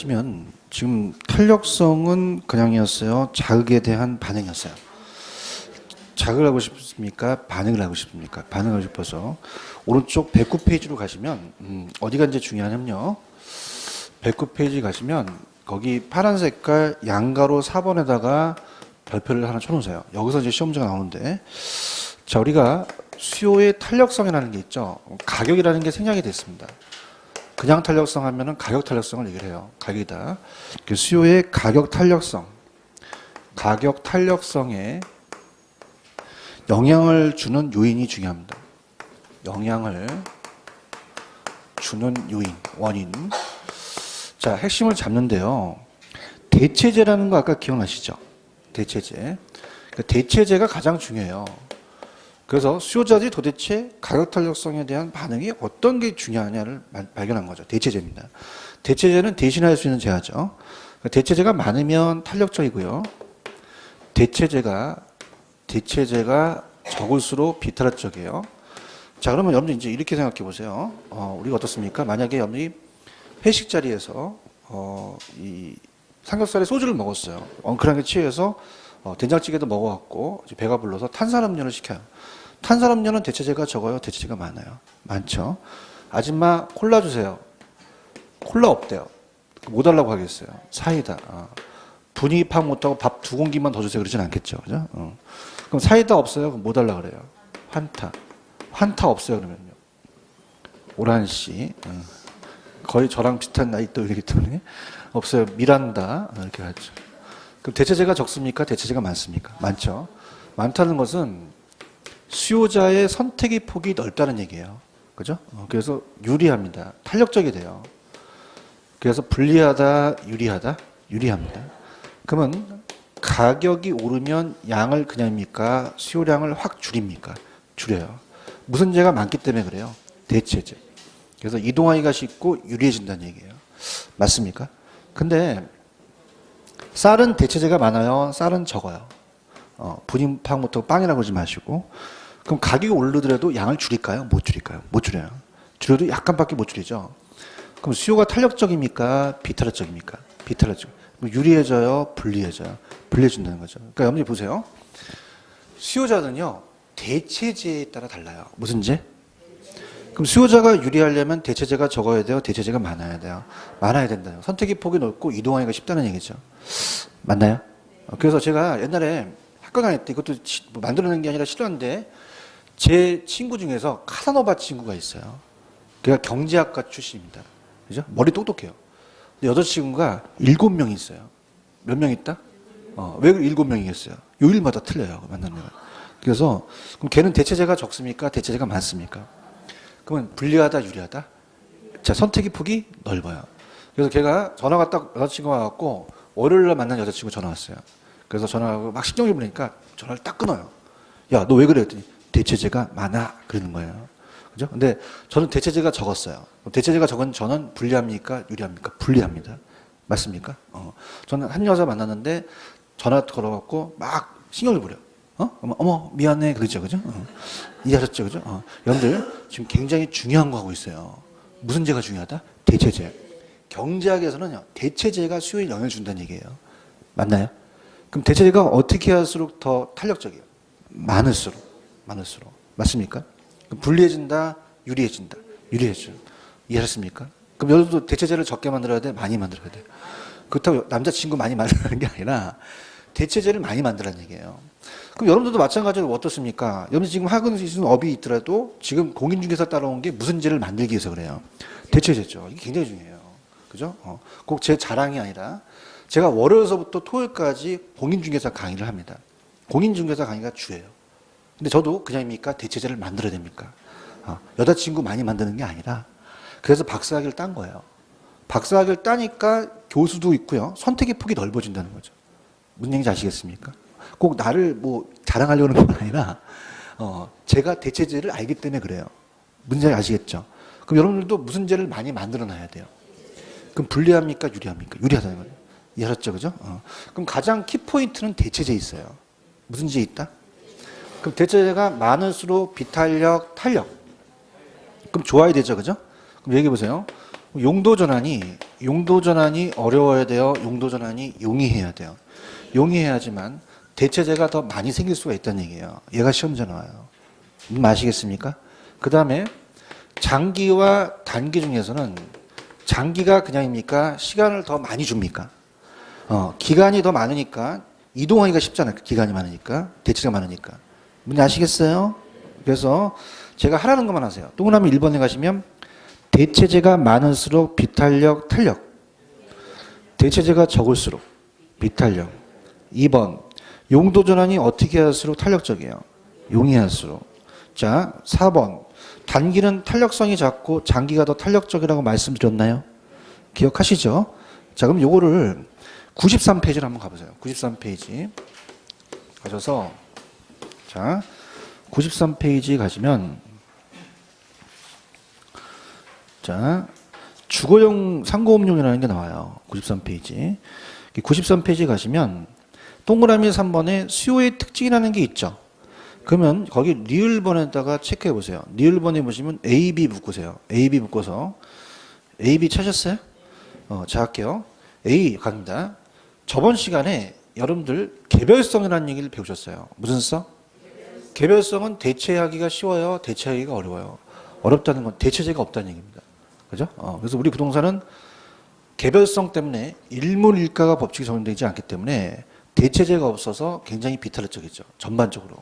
보시면 지금 탄력성은 그냥이었어요? 자극에 대한 반응이었어요? 자극을 하고 싶습니까? 반응을 하고 싶습니까? 반응을 하고 싶어서 오른쪽 109페이지로 가시면 어디가 이제 중요하냐면요. 109페이지 가시면 거기 파란 색깔 양가로 4번에다가 별표를 하나 쳐놓으세요. 여기서 이제 시험 문제가 나오는데, 자, 우리가 수요의 탄력성이라는 게 있죠. 가격이라는 게 생략이 됐습니다. 그냥 탄력성 하면은 가격 탄력성을 얘기를 해요. 가격이다. 수요의 가격 탄력성. 가격 탄력성에 영향을 주는 요인이 중요합니다. 영향을 주는 요인, 원인. 자, 핵심을 잡는데요. 대체제라는 거 아까 기억나시죠? 대체제. 대체제가 가장 중요해요. 그래서 수요자들이 도대체 가격 탄력성에 대한 반응이 어떤 게 중요하냐를 발견한 거죠. 대체제입니다. 대체제는 대신할 수 있는 제하죠. 대체제가 많으면 탄력적이고요. 대체제가 적을수록 비탄력적이에요. 자, 그러면 여러분들 이제 이렇게 생각해 보세요. 우리가 어떻습니까? 만약에 여러분이 회식 자리에서 이 삼겹살에 소주를 먹었어요. 엉클하게 취해서 된장찌개도 먹어갖고 배가 불러서 탄산음료를 시켜요. 탄산음료는 대체제가 적어요? 대체제가 많아요? 많죠. 아줌마 콜라 주세요. 콜라 없대요. 뭐 달라고 하겠어요? 사이다. 분위기 파악 못하고 밥 2공기만 더 주세요. 그러진 않겠죠. 그죠? 그럼 사이다 없어요? 그럼 뭐 달라고 그래요? 환타. 환타 없어요? 그러면요. 오란씨. 거의 저랑 비슷한 나이 또이기 때문에 없어요. 미란다. 이렇게 하죠. 그럼 대체제가 적습니까? 대체제가 많습니까? 많죠. 많다는 것은 수요자의 선택의 폭이 넓다는 얘기예요. 그죠? 그래서 유리합니다. 탄력적이 돼요. 그래서 불리하다, 유리하다? 유리합니다. 그러면 가격이 오르면 양을 그냥입니까? 수요량을 확 줄입니까? 줄여요. 무슨 제가 많기 때문에 그래요? 대체제. 그래서 이동하기가 쉽고 유리해진다는 얘기예요. 맞습니까? 근데 쌀은 대체제가 많아요? 쌀은 적어요? 분임 파악 못하고 빵이라고 그러지 마시고. 그럼 가격이 오르더라도 양을 줄일까요? 못 줄일까요? 못 줄여요. 줄여도 약간밖에 못 줄이죠. 그럼 수요가 탄력적입니까? 비탄력적입니까? 비탄력적. 유리해져요? 불리해져요? 불리해진다는 거죠. 그러니까 여러분이 보세요. 수요자는요, 대체제에 따라 달라요. 무슨 제? 그럼 수요자가 유리하려면 대체제가 적어야 돼요? 대체제가 많아야 돼요? 많아야 된다요. 선택의 폭이 넓고 이동하기가 쉽다는 얘기죠. 맞나요? 그래서 제가 옛날에 학과 다닐 때 이것도 만들어낸 게 아니라 실화인데, 제 친구 중에서 카사노바 친구가 있어요. 걔가 경제학과 출신입니다. 그죠? 머리 똑똑해요. 근데 여자친구가 7명이 있어요. 몇 명 있다? 왜 7명이겠어요? 요일마다 틀려요. 만나는 애가. 그래서, 그럼 걔는 대체제가 적습니까? 대체제가 많습니까? 그러면 불리하다, 유리하다? 자, 선택의 폭이 넓어요. 그래서 걔가 전화가 딱 여자친구가 와갖고, 월요일날 만난 여자친구 전화 왔어요. 그래서 전화하고 막 신경질 부리니까 전화를 딱 끊어요. 야, 너 왜 그래? 했더니 대체제가 많아. 그러는 거예요. 그죠? 근데 저는 대체제가 적었어요. 대체제가 적은 저는 불리합니까? 유리합니까? 불리합니다. 맞습니까? 저는 한 여자 만났는데 전화 걸어갖고 막 신경을 부려. 어머, 미안해. 그러죠. 그죠? 이해하셨죠? 그죠? 여러분들, 지금 굉장히 중요한 거 하고 있어요. 무슨 제가 중요하다? 대체제. 경제학에서는요, 대체제가 수요에 영향을 준다는 얘기예요. 맞나요? 그럼 대체제가 어떻게 할수록 더 탄력적이에요? 많을수록. 맞습니까? 그럼 불리해진다, 유리해진다. 유리해져. 이해하셨습니까? 그럼 여러분도 대체제를 적게 만들어야 돼? 많이 만들어야 돼? 그렇다고 남자친구 많이 만들라는 게 아니라 대체제를 많이 만들라는 얘기예요. 그럼 여러분들도 마찬가지로 어떻습니까? 여러분 지금 하고 있는 업이 있더라도 지금 공인중개사 따라온 게 무슨 제를 만들기 위해서 그래요? 대체제죠. 이게 굉장히 중요해요. 그죠? 꼭 제 자랑이 아니라 제가 월요일서부터 토요일까지 공인중개사 강의를 합니다. 공인중개사 강의가 주예요. 근데 저도 그냥입니까? 대체제를 만들어야 됩니까? 여자친구 많이 만드는 게 아니라 그래서 박사학위를 딴 거예요. 박사학위를 따니까 교수도 있고요. 선택의 폭이 넓어진다는 거죠. 무슨 얘기인지 아시겠습니까? 꼭 나를 뭐 자랑하려는 건 아니라 제가 대체제를 알기 때문에 그래요. 무슨 얘기인지 아시겠죠? 그럼 여러분들도 무슨 제를 많이 만들어 놔야 돼요. 그럼 불리합니까? 유리합니까? 유리하다는 거예요. 이해하셨죠? 그죠? 그럼 가장 키포인트는 대체제에 있어요. 무슨 제 있다? 그럼 대체제가 많을수록 비탄력, 탄력. 그럼 좋아야 되죠. 그죠? 그럼 얘기해 보세요. 용도 전환이 어려워야 돼요. 용도 전환이 용이해야 돼요. 용이해야지만 대체제가 더 많이 생길 수가 있다는 얘기예요. 얘가 시험제 나와요. 아시겠습니까? 그 다음에 장기와 단기 중에서는 장기가 그냥입니까? 시간을 더 많이 줍니까? 기간이 더 많으니까 이동하기가 쉽잖아요. 기간이 많으니까. 대체가 많으니까. 뭔지 아시겠어요? 그래서 제가 하라는 것만 하세요. 동그라미 1번에 가시면 대체제가 많을수록 비탄력, 탄력. 대체제가 적을수록 비탄력. 2번 용도 전환이 어떻게 할수록 탄력적이에요? 용이할수록. 자, 4번 단기는 탄력성이 작고 장기가 더 탄력적이라고 말씀드렸나요? 기억하시죠? 자, 그럼 요거를 93페이지로 한번 가보세요. 93페이지 가셔서 자 93페이지 가시면 자 주거용 상고음용이라는 게 나와요. 93페이지 93페이지 가시면 동그라미 3번에 수요의 특징이라는 게 있죠. 그러면 거기 리을번에다가 체크해 보세요. 리을번에 보시면 A, B 묶으세요. A, B 묶어서 A, B 찾았어요? 자 할게요. A 갑니다. 저번 시간에 여러분들 개별성이라는 얘기를 배우셨어요. 무슨 성? 개별성은 대체하기가 쉬워요. 대체하기가 어려워요. 어렵다는 건 대체제가 없다는 얘기입니다. 그죠? 그래서 우리 부동산은 개별성 때문에 일문일가가 법칙이 적용되지 않기 때문에 대체제가 없어서 굉장히 비탄력적이죠. 전반적으로.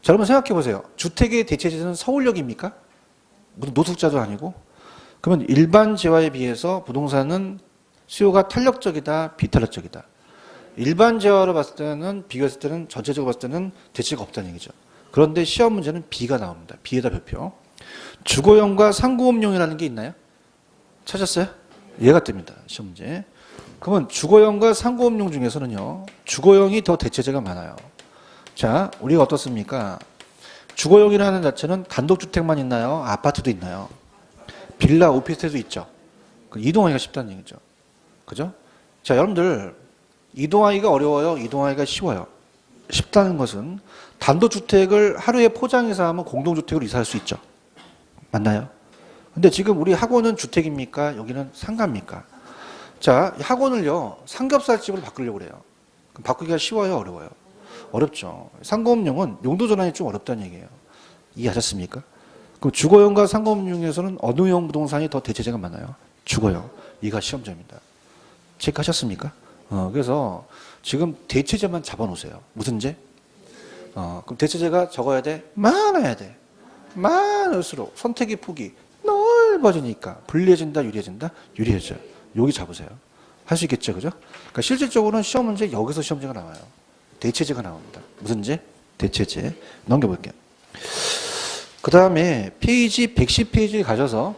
자, 여러분 생각해 보세요. 주택의 대체제는 서울역입니까? 무슨 노숙자도 아니고. 그러면 일반 재화에 비해서 부동산은 수요가 탄력적이다, 비탄력적이다. 일반 재화로 봤을 때는 비교했을 때는 전체적으로 봤을 때는 대체가 없다는 얘기죠. 그런데 시험 문제는 B가 나옵니다. B에다 별표. 주거용과 상고음용이라는 게 있나요? 찾았어요? 얘가 뜹니다. 시험 문제. 그러면 주거용과 상고음용 중에서는요. 주거용이 더 대체제가 많아요. 자, 우리가 어떻습니까? 주거용이라는 자체는 단독주택만 있나요? 아파트도 있나요? 빌라, 오피스텔도 있죠. 이동하기가 쉽다는 얘기죠. 그죠? 자, 여러분들 이동하기가 어려워요? 이동하기가 쉬워요? 쉽다는 것은 단독주택을 하루에 포장해서 하면 공동주택으로 이사할 수 있죠. 맞나요? 근데 지금 우리 학원은 주택입니까? 여기는 상가입니까? 자, 학원을요, 삼겹살집으로 바꾸려고 그래요. 그럼 바꾸기가 쉬워요? 어려워요? 어렵죠. 상고음용은 용도 전환이 좀 어렵다는 얘기예요. 이해하셨습니까? 그럼 주거용과 상고음용에서는 어느 용 부동산이 더 대체제가 많아요? 주거용. 이가 시험점입니다. 체크하셨습니까? 그래서 지금 대체제만 잡아놓으세요. 무슨 제? 그럼 대체제가 적어야 돼? 많아야 돼. 많을수록 선택의 폭이 넓어지니까 불리해진다, 유리해진다? 유리해져요. 여기 잡으세요. 할 수 있겠죠, 그죠? 그러니까 실질적으로는 시험 문제 여기서 시험제가 나와요. 대체제가 나옵니다. 무슨 제? 대체제. 넘겨볼게요. 그 다음에 페이지 110페이지에 가셔서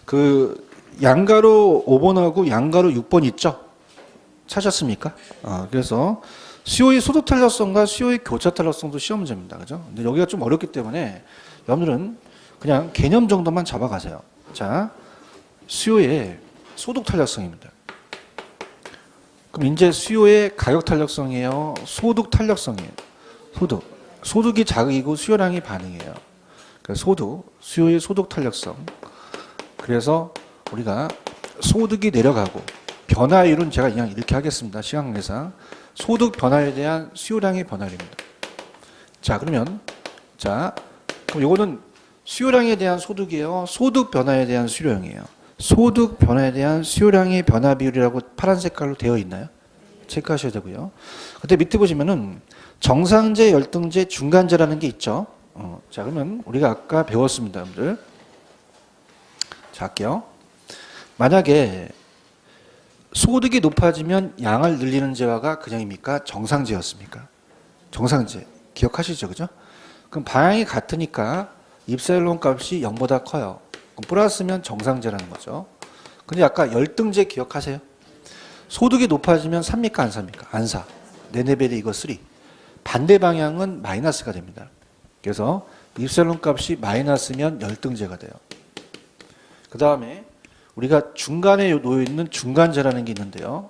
그 양가로 5번하고 양가로 6번 있죠? 찾았습니까? 그래서 수요의 소득 탄력성과 수요의 교차 탄력성도 시험 문제입니다. 그죠? 근데 여기가 좀 어렵기 때문에 여러분들은 그냥 개념 정도만 잡아가세요. 자, 수요의 소득 탄력성입니다. 그럼 이제 수요의 가격 탄력성이에요? 소득 탄력성이에요? 소득. 소득이 자극이고 수요량이 반응이에요. 그러니까 수요의 소득 탄력성. 그래서 우리가 소득이 내려가고 변화율은 제가 그냥 이렇게 하겠습니다. 시간 관계상. 소득 변화에 대한 수요량의 변화율입니다. 자, 그럼 요거는 수요량에 대한 소득이에요? 소득 변화에 대한 수요량이에요? 소득 변화에 대한 수요량의 변화 비율이라고 파란 색깔로 되어 있나요? 체크하셔야 되고요. 그때 밑에 보시면은 정상제, 열등제, 중간제라는 게 있죠. 자, 그러면 우리가 아까 배웠습니다, 여러분들. 자, 할게요. 만약에 소득이 높아지면 양을 늘리는 재화가 그냥입니까? 정상제였습니까? 정상제. 기억하시죠? 그죠? 그럼 방향이 같으니까 입사율론 값이 0보다 커요. 그럼 플러스면 정상제라는 거죠. 근데 아까 열등제 기억하세요? 소득이 높아지면 삽니까? 안 삽니까? 안 사. 내 레벨이 이거 3. 반대 방향은 마이너스가 됩니다. 그래서 입사율론 값이 마이너스면 열등제가 돼요. 그 다음에 우리가 중간에 놓여 있는 중간제라는 게 있는데요.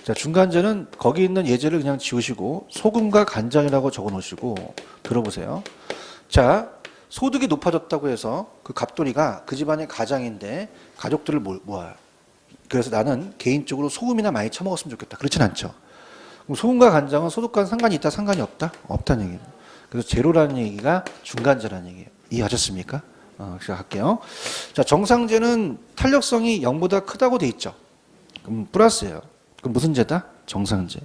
자, 중간제는 거기 있는 예제를 그냥 지우시고 소금과 간장이라고 적어 놓으시고 들어보세요. 자, 소득이 높아졌다고 해서 그 갑돌이가 그 집안의 가장인데 가족들을 모아요. 그래서 나는 개인적으로 소금이나 많이 처먹었으면 좋겠다. 그렇진 않죠. 그럼 소금과 간장은 소득과는 상관이 있다, 상관이 없다? 없다는 얘기예요. 그래서 제로라는 얘기가 중간재라는 얘기예요. 이해하셨습니까? 시작할게요. 자, 정상재는 탄력성이 0보다 크다고 돼 있죠. 그럼 플러스예요. 그럼 무슨 재다? 정상재.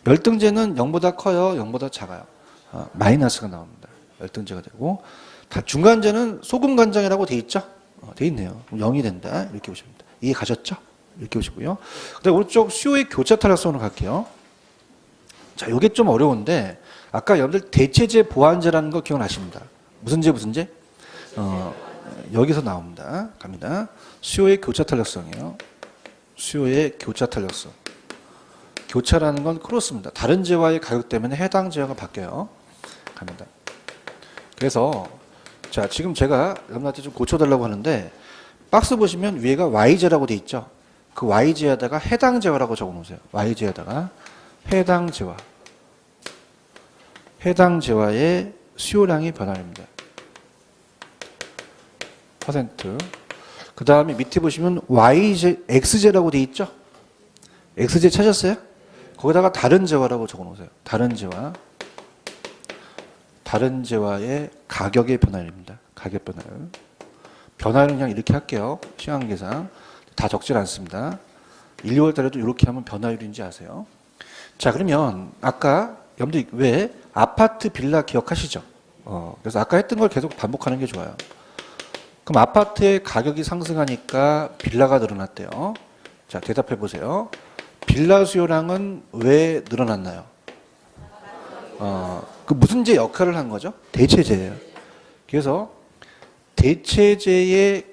열등재는 0보다 커요, 0보다 작아요? 마이너스가 나옵니다. 열등재가 되고. 다 중간재는 소금 간장이라고 돼 있죠? 돼 있네요. 그럼 0이 된다. 이렇게 보시면 됩니다. 이해 가셨죠? 이렇게 보시고요. 그다음 오른쪽 수요의 교차 탄력성으로 갈게요. 자, 요게 좀 어려운데 아까 여러분들 대체재 보완재라는 거 기억나십니다. 무슨 재 무슨 재? 여기서 나옵니다. 갑니다. 수요의 교차 탄력성이에요. 수요의 교차 탄력성. 교차라는 건 크로스입니다. 다른 재와의 가격 때문에 해당 재화가 바뀌어요. 갑니다. 그래서 자, 지금 제가 여러분한테 좀 고쳐달라고 하는데 박스 보시면 위에가 Y재라고 돼 있죠. 그 Y재에다가 해당 재화라고 적어놓으세요. Y재에다가 해당 재화. 해당 재화의 수요량이 변화합니다. 퍼센트. 그 다음에 밑에 보시면 Y재, X재라고 돼 있죠. X재 찾았어요? 거기다가 다른 재화라고 적어놓으세요. 다른 재화. 다른 재화의 가격의 변화율입니다. 가격 변화율. 변화율은 그냥 이렇게 할게요. 시간 계산. 다 적질 않습니다. 1, 2월 달에도 이렇게 하면 변화율인지 아세요? 자, 그러면 아까 여러분들 왜 아파트 빌라 기억하시죠? 그래서 아까 했던 걸 계속 반복하는 게 좋아요. 그럼 아파트의 가격이 상승하니까 빌라가 늘어났대요. 자, 대답해 보세요. 빌라 수요량은 왜 늘어났나요? 그 무슨 재 역할을 한 거죠? 대체재예요. 그래서 대체재의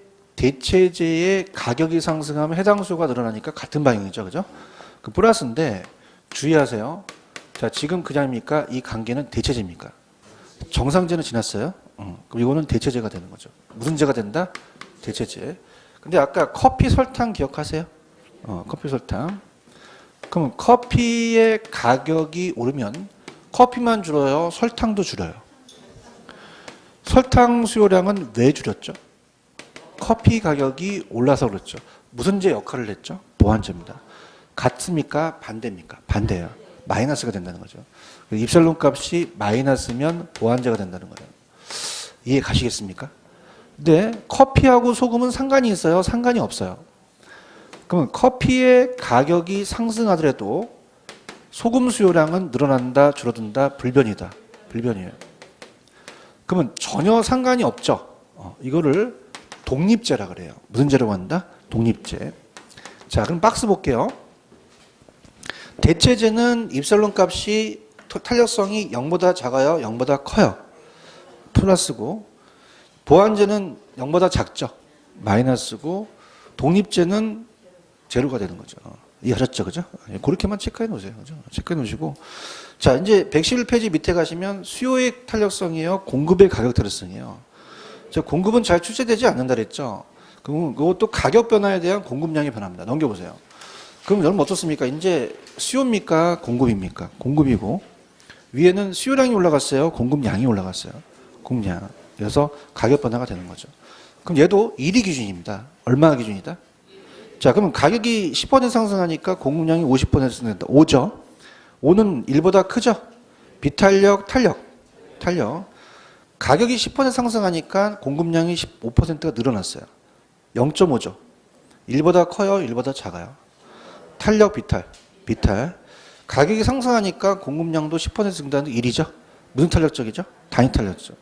가격이 상승하면 해당 수요가 늘어나니까 같은 방향이죠. 그죠? 그 플러스인데 주의하세요. 자, 지금 그냥입니까? 이 관계는 대체재입니까? 정상재는 지났어요. 그럼 이거는 대체재가 되는 거죠. 무슨 재가 된다? 대체재. 근데 아까 커피 설탕 기억하세요? 커피 설탕. 그럼 커피의 가격이 오르면 커피만 줄어요? 설탕도 줄어요? 설탕 수요량은 왜 줄였죠? 커피 가격이 올라서 그렇죠. 무슨 재 역할을 했죠? 보완재입니다. 같습니까? 반대입니까? 반대예요. 마이너스가 된다는 거죠. 입설론 값이 마이너스면 보완재가 된다는 거예요. 이해 가시겠습니까? 근데 커피하고 소금은 상관이 있어요? 상관이 없어요? 그러면 커피의 가격이 상승하더라도 소금 수요량은 늘어난다, 줄어든다, 불변이다. 불변이에요. 그러면 전혀 상관이 없죠. 이거를 독립재라 그래요. 무슨 재라고 한다? 독립재. 자, 그럼 박스 볼게요. 대체재는 입설론 값이 탄력성이 0보다 작아요? 0보다 커요? 플러스고, 보완재는 0보다 작죠? 마이너스고, 독립재는 제로가 되는 거죠. 이해하셨죠? 그죠? 그렇게만 체크해 놓으세요. 그죠? 체크해 놓으시고. 자, 이제 111페이지 밑에 가시면 수요의 탄력성이에요? 공급의 가격 탄력성이에요? 자, 공급은 잘 출제되지 않는다 그랬죠? 그럼 그것도 가격 변화에 대한 공급량이 변합니다. 넘겨보세요. 그럼 여러분 어떻습니까? 이제 수요입니까? 공급입니까? 공급이고, 위에는 수요량이 올라갔어요? 공급량이 올라갔어요? 공급량. 그래서 가격 변화가 되는 거죠. 그럼 얘도 1이 기준입니다. 얼마가 기준이다? 자, 그러면 가격이 10% 상승하니까 공급량이 50% 상승된다. 5죠? 5는 1보다 크죠? 비탄력, 탄력. 가격이 10% 상승하니까 공급량이 15%가 늘어났어요. 0.5죠? 1보다 커요? 1보다 작아요? 탄력, 비탈. 가격이 상승하니까 공급량도 10% 증가하는 1이죠? 무슨 탄력적이죠? 단위 탄력적.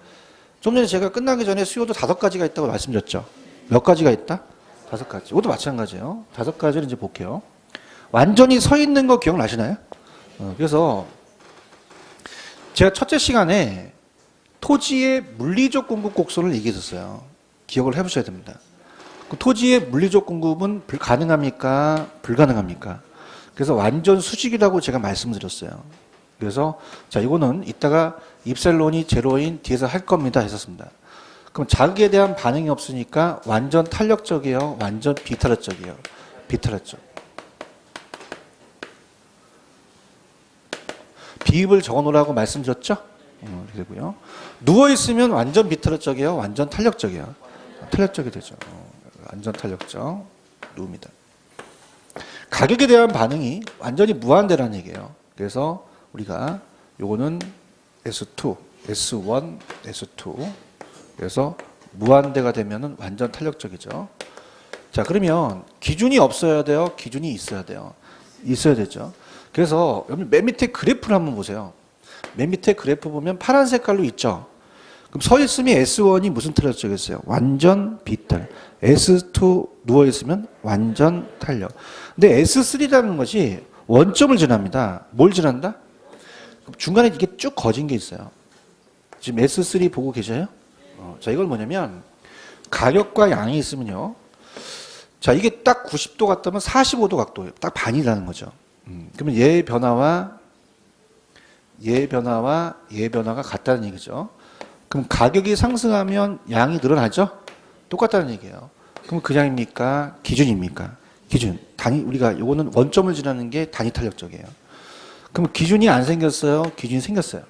좀 전에 제가 끝나기 전에 수요도 5가지가 있다고 말씀드렸죠? 몇 가지가 있다? 5가지. 이것도 마찬가지예요. 5가지를 이제 볼게요. 완전히 서 있는 거 기억나시나요? 그래서 제가 첫째 시간에 토지의 물리적 공급 곡선을 얘기했었어요. 기억을 해보셔야 됩니다. 그 토지의 물리적 공급은 가능합니까? 불가능합니까? 그래서 완전 수직이라고 제가 말씀드렸어요. 그래서 자, 이거는 이따가 입셀론이 제로인 뒤에서 할 겁니다 했었습니다. 그럼 자극에 대한 반응이 없으니까 완전 탄력적이에요? 완전 비탄력적이에요? 비탄력적. 비읍을 적어놓으라고 말씀드렸죠? 이렇게 되고요. 누워 있으면 완전 비탄력적이에요, 완전 탄력적이에요. 탄력적이 되죠. 완전 탄력적 누웁니다. 가격에 대한 반응이 완전히 무한대라는 얘기예요. 그래서 우리가 요거는 S2, S1, S2. 그래서 무한대가 되면은 완전 탄력적이죠. 자, 그러면 기준이 없어야 돼요? 기준이 있어야 돼요? 있어야 되죠. 그래서 여러분 맨 밑에 그래프를 한번 보세요. 맨 밑에 그래프 보면 파란 색깔로 있죠. 그럼 서 있으면 S1이 무슨 탄력적이었어요? 완전 비탄. S2 누워 있으면 완전 탄력. 근데 S3라는 것이 원점을 지납니다. 뭘 지난다? 중간에 이게 쭉 거진 게 있어요. 지금 S3 보고 계셔요? 자, 이걸 뭐냐면 가격과 양이 있으면요. 자, 이게 딱 90도 같다면 45도 각도예요. 딱 반이라는 거죠. 그러면 얘의 변화와 얘의 변화가 같다는 얘기죠. 그럼 가격이 상승하면 양이 늘어나죠? 똑같다는 얘기예요. 그럼 그냥입니까? 기준입니까? 기준. 우리가 요거는 원점을 지나는 게 단위 탄력적이에요. 그럼 기준이 안 생겼어요? 기준이 생겼어요.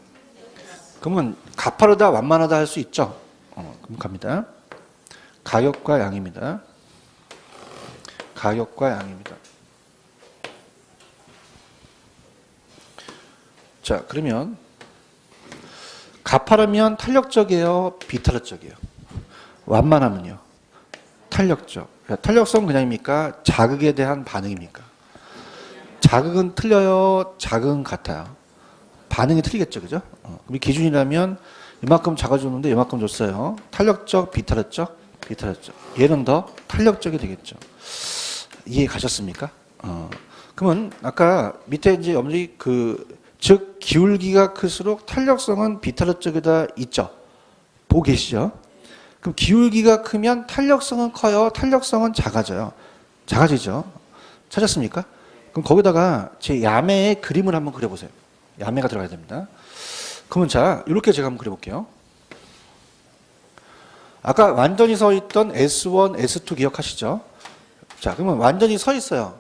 그러면 가파르다, 완만하다 할 수 있죠? 그럼 갑니다. 가격과 양입니다. 가격과 양입니다. 자, 그러면 가파르면 탄력적이에요? 비탄력적이에요? 완만하면요? 탄력적. 탄력성 그냥입니까? 자극에 대한 반응입니까? 자극은 틀려요? 자극은 같아요? 반응이 틀리겠죠, 그죠? 그럼 기준이라면 이만큼 작아졌는데 이만큼 줬어요. 탄력적, 비탄력적, 비탄력적. 얘는 더 탄력적이 되겠죠. 이해 가셨습니까? 그러면 아까 밑에 이제 여러분들이 즉 기울기가 클수록 탄력성은 비탄력적이다 있죠. 보고 계시죠? 그럼 기울기가 크면 탄력성은 커요. 탄력성은 작아져요. 작아지죠. 찾았습니까? 그럼 거기다가 제 야매의 그림을 한번 그려보세요. 야매가 들어가야 됩니다. 그러면 자, 이렇게 제가 한번 그려볼게요. 아까 완전히 서 있던 S1, S2 기억하시죠? 자, 그러면 완전히 서 있어요.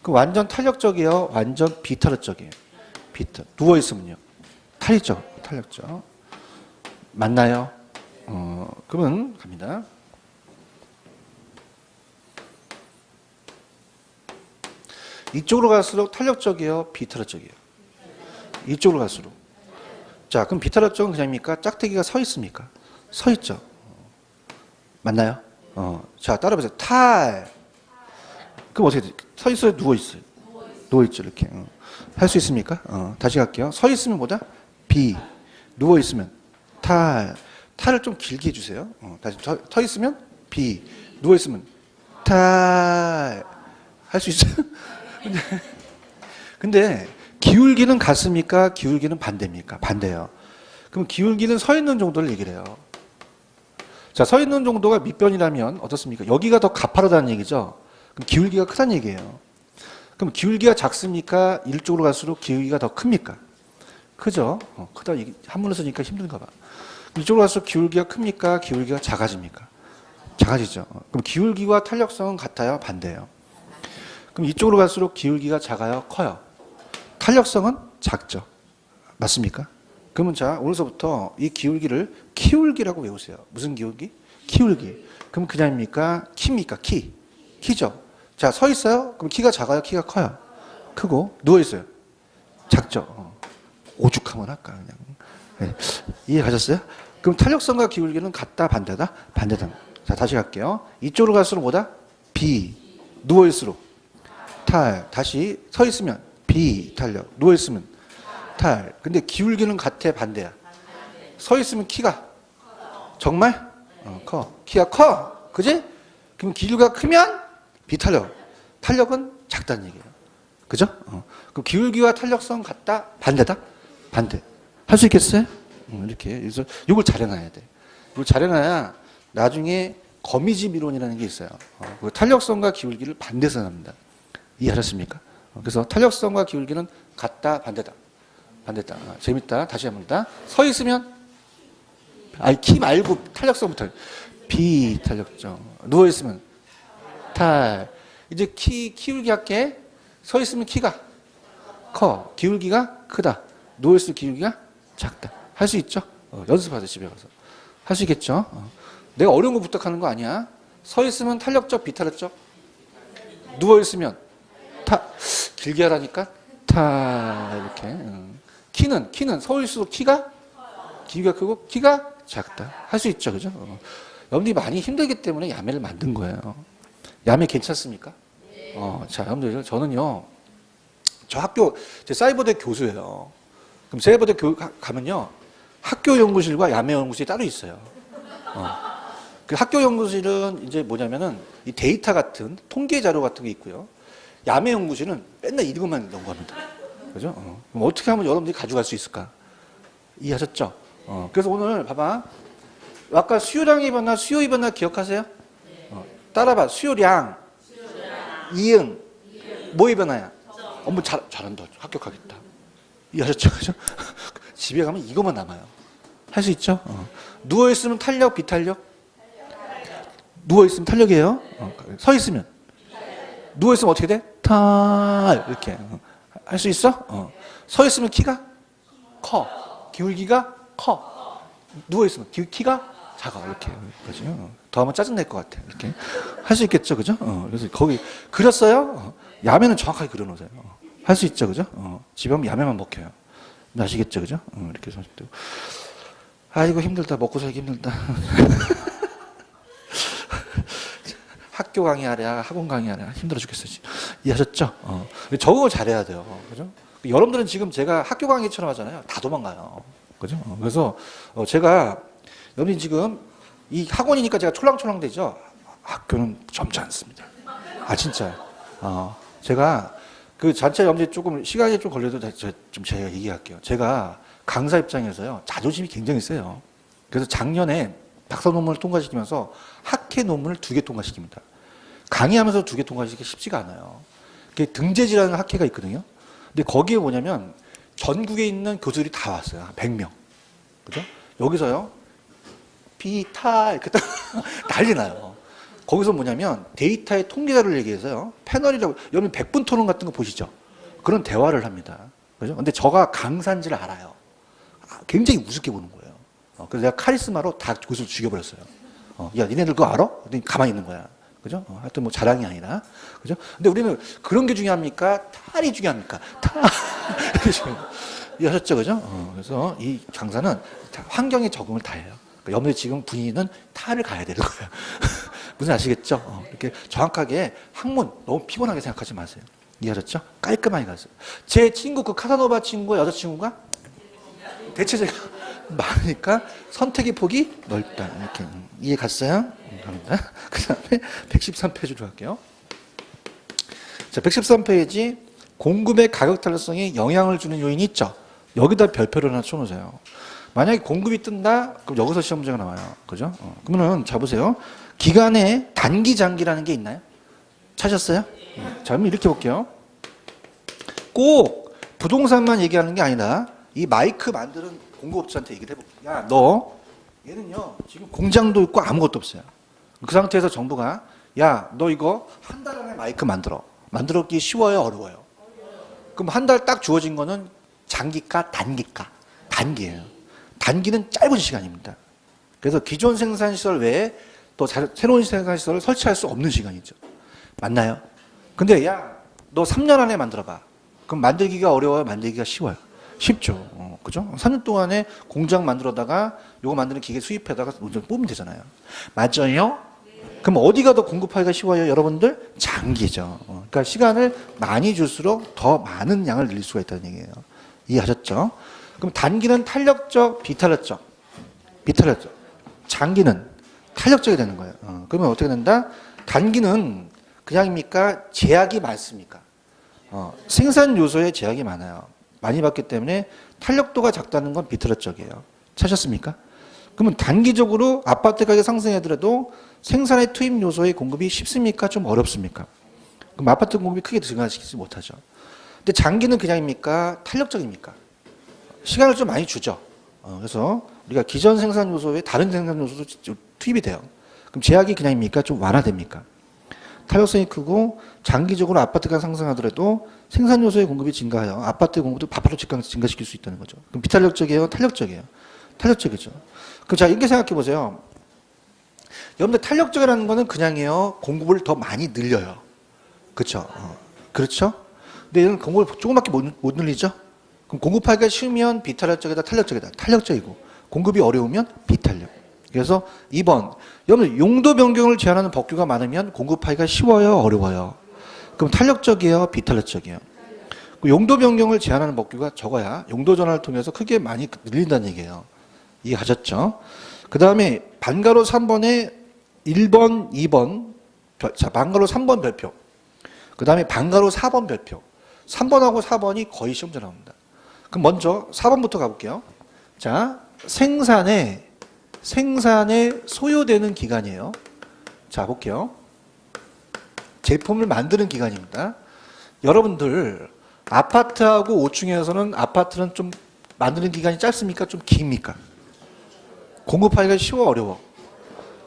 그럼 완전 탄력적이에요? 완전 비탄력적이에요? 누워 있으면요? 탄력적, 탄력적. 맞나요? 그러면 갑니다. 이쪽으로 갈수록 탄력적이에요? 비탄력적이에요? 이쪽으로 갈수록. 자, 그럼 비탄력적은 그냥입니까? 짝대기가 서 있습니까? 서 있죠. 맞나요? 자, 따라해보세요. 그럼 어떻게 돼? 서 있어요? 누워 있어요? 누워 있죠, 이렇게. 할 수 있습니까? 다시 갈게요. 서 있으면 뭐다? 비. 누워 있으면 탈을 좀 길게 해주세요. 다시 서 있으면 비. 누워 있으면 탈. 할 수 있어요? 근데 기울기는 같습니까? 기울기는 반대입니까? 반대예요. 그럼 기울기는 서 있는 정도를 얘기를 해요. 자, 서 있는 정도가 밑변이라면 어떻습니까? 여기가 더 가파르다는 얘기죠. 그럼 기울기가 크다는 얘기예요. 그럼 기울기가 작습니까? 이쪽으로 갈수록 기울기가 더 큽니까? 크죠? 크다. 한문을 쓰니까 힘든가 봐. 이쪽으로 갈수록 기울기가 큽니까? 기울기가 작아집니까? 작아지죠. 그럼 기울기와 탄력성은 같아요? 반대예요? 그럼 이쪽으로 갈수록 기울기가 작아요? 커요? 탄력성은 작죠. 맞습니까? 그러면 자, 오늘서부터 이 기울기를 키울기라고 외우세요. 무슨 기울기? 키울기. 그럼 그냥입니까? 키입니까? 키. 키죠. 자, 서 있어요? 그럼 키가 작아요? 키가 커요? 크고. 누워 있어요? 작죠. 오죽하면 할까 그냥. 네. 이해 가셨어요? 그럼 탄력성과 기울기는 같다, 반대다? 반대다. 자, 다시 갈게요. 이쪽으로 갈수록 뭐다? 비. 누워 있을수록 탈. 다시 서 있으면 비 탄력. 누워 있으면 탈. 근데 기울기는 같아, 반대야? 서 있으면 키가 정말 커. 키가 커. 그지? 그럼 기울기가 크면 비탄력. 탄력은 작다는 얘기예요. 그죠? 그럼 기울기와 탄력성 같다, 반대다? 반대. 할 수 있겠어요? 이렇게. 그래서 이걸 잘해놔야 돼. 이걸 잘해놔야 나중에 거미집 이론이라는 게 있어요. 그 탄력성과 기울기를 반대해서 납니다. 이해하셨습니까? 그래서 탄력성과 기울기는 같다, 반대다. 반대다. 재밌다. 다시 한번. 서 있으면, 키 말고 탄력성부터. 비탄력적. 누워 있으면 탈. 이제 키울기 할게. 서 있으면 키가 커. 기울기가 크다. 누워 있을 기울기가 작다. 할 수 있죠? 연습하세요, 집에 가서. 할 수 있겠죠? 내가 어려운 거 부탁하는 거 아니야. 서 있으면 탄력적, 비탄력적? 누워 있으면 길게 하라니까? 이렇게. 키는 서울수록 키가 크고 키가 작다. 할 수 있죠, 그죠? 여러분들이 많이 힘들기 때문에 야매를 만든 거예요. 야매 괜찮습니까? 자, 여러분들, 저는요, 저 학교, 제 사이버대 교수예요. 그럼 사이버대 가면요, 학교 연구실과 야매 연구실이 따로 있어요. 그 학교 연구실은 이제 뭐냐면은 이 데이터 같은 통계 자료 같은 게 있고요. 야매 연구실은 맨날 이것만 연구합니다. 그죠? 그럼 어떻게 하면 여러분들이 가져갈 수 있을까? 이해하셨죠? 그래서 오늘 봐봐. 아까 수요량이 입었나 수요 입었나 기억하세요? 따라봐. 수요량. 이응. 뭐 입었나야? 뭐 잘한다. 합격하겠다. 이해하셨죠? 그죠? 집에 가면 이것만 남아요. 할 수 있죠? 누워있으면 탄력, 비탄력? 누워있으면 탄력이에요. 서 있으면? 누워있으면 어떻게 돼? 이렇게. 할 수 있어? 서 있으면 키가 커. 기울기가 커. 누워있으면 키가 작아. 이렇게. 그죠? 더 하면 짜증날 것 같아. 이렇게. 할 수 있겠죠? 그죠? 그래서 거기 그렸어요? 야매는 정확하게 그려놓으세요. 할 수 있죠? 그죠? 집에 오면 야매만 먹혀요. 아시겠죠? 그죠? 이렇게 해서. 아이고, 힘들다. 먹고 살기 힘들다. 학교 강의하랴, 학원 강의하랴, 힘들어 죽겠어요. 이해하셨죠? 적응을 잘해야 돼요. 그죠? 여러분들은 지금 제가 학교 강의처럼 하잖아요. 다 도망가요. 그죠? 그래서 제가, 여러분이 지금 이 학원이니까 제가 촐랑촐랑 되죠? 학교는 젊지 않습니다. 진짜요. 제가 그 자체 여러분들이 조금 시간이 좀 걸려도 제가 얘기할게요. 제가 강사 입장에서요, 자존심이 굉장히 세요. 그래서 작년에 박사 논문을 통과시키면서 학회 논문을 2개 통과시킵니다. 강의하면서 2개 통과시키기 쉽지가 않아요. 그게 등재지라는 학회가 있거든요. 근데 거기에 뭐냐면 전국에 있는 교수들이 다 왔어요. 한 100명. 그죠? 여기서요, 비타, 이렇게 딱 난리 나요. 거기서 뭐냐면 데이터의 통계자를 얘기해서요, 패널이라고, 여러분 100분 토론 같은 거 보시죠? 그런 대화를 합니다. 그죠? 근데 저가 강사인지를 알아요. 굉장히 우습게 보는 거예요. 그래서 내가 카리스마로 다 교수를 죽여버렸어요. 야, 니네들 그거 알아? 근데 가만히 있는 거야. 그죠? 하여튼 뭐 자랑이 아니라. 그죠? 근데 우리는 그런 게 중요합니까? 탈이 중요합니까? 이해하셨죠? 그죠? 그래서 이 강사는 환경에 적응을 다 해요. 그러니까 여러분들 지금 분위기는 탈을 가야 되는 거예요. 무슨 아시겠죠? 이렇게 정확하게 학문 너무 피곤하게 생각하지 마세요. 이해하셨죠? 깔끔하게 가세요. 제 친구, 그 카사노바 친구가 여자친구가 대체제가 많으니까 선택의 폭이 넓다. 이렇게. 이해 갔어요? 갑니다. 그 다음에 113페이지로 할게요. 자, 113페이지. 공급의 가격 탄력성에 영향을 주는 요인이 있죠. 여기다 별표를 하나 쳐놓으세요. 만약에 공급이 뜬다, 그럼 여기서 시험 문제가 나와요. 그죠? 그러면은, 자, 보세요. 기간에 단기, 장기라는 게 있나요? 찾았어요? 자, 그럼 이렇게 볼게요. 꼭 부동산만 얘기하는 게 아니라, 이 마이크 만드는 공급업체한테 얘기를 해볼게요. 야, 너, 얘는요, 지금 공장도 있고 아무것도 없어요. 그 상태에서 정부가, 야, 너 이거 한 달 안에 마이크 만들어. 만들기 쉬워요, 어려워요? 그럼 한 달 딱 주어진 거는 장기가, 단기가? 단기예요. 단기는 짧은 시간입니다. 그래서 기존 생산시설 외에 또 새로운 생산시설을 설치할 수 없는 시간이죠. 맞나요? 근데 야, 너 3년 안에 만들어봐. 그럼 만들기가 어려워요? 만들기가 쉬워요? 쉽죠. 그죠? 3년 동안에 공장 만들어다가 요거 만드는 기계 수입해다가 뽑으면 되잖아요. 맞아요? 그럼 어디가 더 공급하기가 쉬워요? 여러분들? 장기죠. 그러니까 시간을 많이 줄수록 더 많은 양을 늘릴 수가 있다는 얘기예요. 이해하셨죠? 그럼 단기는 탄력적, 비탄력적? 비탄력적. 장기는 탄력적이 되는 거예요. 그러면 어떻게 된다? 단기는 그냥입니까? 제약이 많습니까? 생산 요소에 제약이 많아요. 많이 받기 때문에 탄력도가 작다는 건 비탄력적이에요. 찾았습니까? 그러면 단기적으로 아파트 가격 상승하더라도 생산의 투입 요소의 공급이 쉽습니까? 좀 어렵습니까? 그럼 아파트 공급이 크게 증가시키지 못하죠. 근데 장기는 그냥입니까? 탄력적입니까? 시간을 좀 많이 주죠. 그래서 우리가 기존 생산 요소에 다른 생산 요소도 투입이 돼요. 그럼 제약이 그냥입니까? 좀 완화됩니까? 탄력성이 크고 장기적으로 아파트가 상승하더라도 생산 요소의 공급이 증가하여 아파트 공급도 바로 증가시킬 수 있다는 거죠. 그럼 비탄력적이에요? 탄력적이에요? 탄력적이죠. 그럼 자, 이렇게 생각해 보세요. 여러분들 탄력적이라는 거는 그냥이에요. 공급을 더 많이 늘려요. 그렇죠? 그렇죠? 근데 얘는 공급을 조금밖에 못 늘리죠? 그럼 공급하기가 쉬우면 비탄력적이다, 탄력적이다. 탄력적이고 공급이 어려우면 비탄력. 그래서 2번, 여러분 용도 변경을 제한하는 법규가 많으면 공급하기가 쉬워요, 어려워요? 그럼 탄력적이에요, 비탄력적이에요? 용도 변경을 제한하는 법규가 적어야 용도 전환을 통해서 크게 많이 늘린다는 얘기예요. 이해하셨죠? 그 다음에 반가로 3번에 1번, 2번, 자, 반가로 3번 별표. 그 다음에 반가로 4번 별표. 3번하고 4번이 거의 시험자 나옵니다. 그럼 먼저 4번부터 가볼게요. 자, 생산에 소요되는 기간이에요. 자, 볼게요. 제품을 만드는 기간입니다. 여러분들, 아파트하고 5층에서는 아파트는 좀 만드는 기간이 짧습니까? 좀 깁니까? 공급하기가 쉬워, 어려워?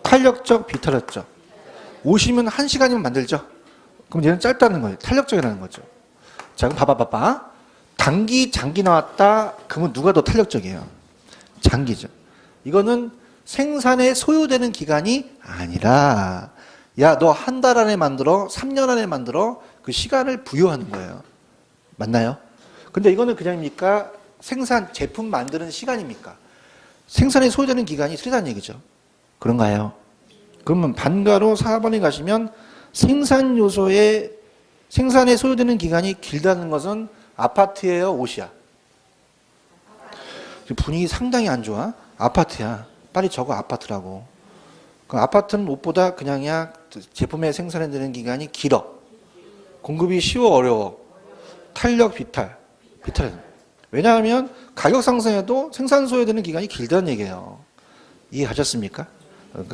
탄력적, 비탄력적. 오시면 1시간이면 만들죠? 그럼 얘는 짧다는 거예요. 탄력적이라는 거죠. 자, 그럼 봐봐. 단기, 장기 나왔다. 그러면 누가 더 탄력적이에요? 장기죠. 이거는 생산에 소요되는 기간이 아니라, 야, 너 한 달 안에 만들어, 3년 안에 만들어, 그 시간을 부여하는 거예요. 맞나요? 근데 이거는 그냥입니까? 생산, 제품 만드는 시간입니까? 생산에 소요되는 기간이 틀리다는 얘기죠. 그런가요? 그러면 반가로 4번에 가시면 생산에 소요되는 기간이 길다는 것은 아파트예요, 옷이야? 분위기 상당히 안 좋아. 아파트야. 빨리 적어, 아파트라고. 그 아파트는 옷보다 그냥이야. 제품의 생산에 되는 기간이 길어. 공급이 쉬워, 어려워? 탄력, 비탈. 왜냐하면 가격 상승해도 생산 소요되는 기간이 길다는 얘기예요. 이해하셨습니까?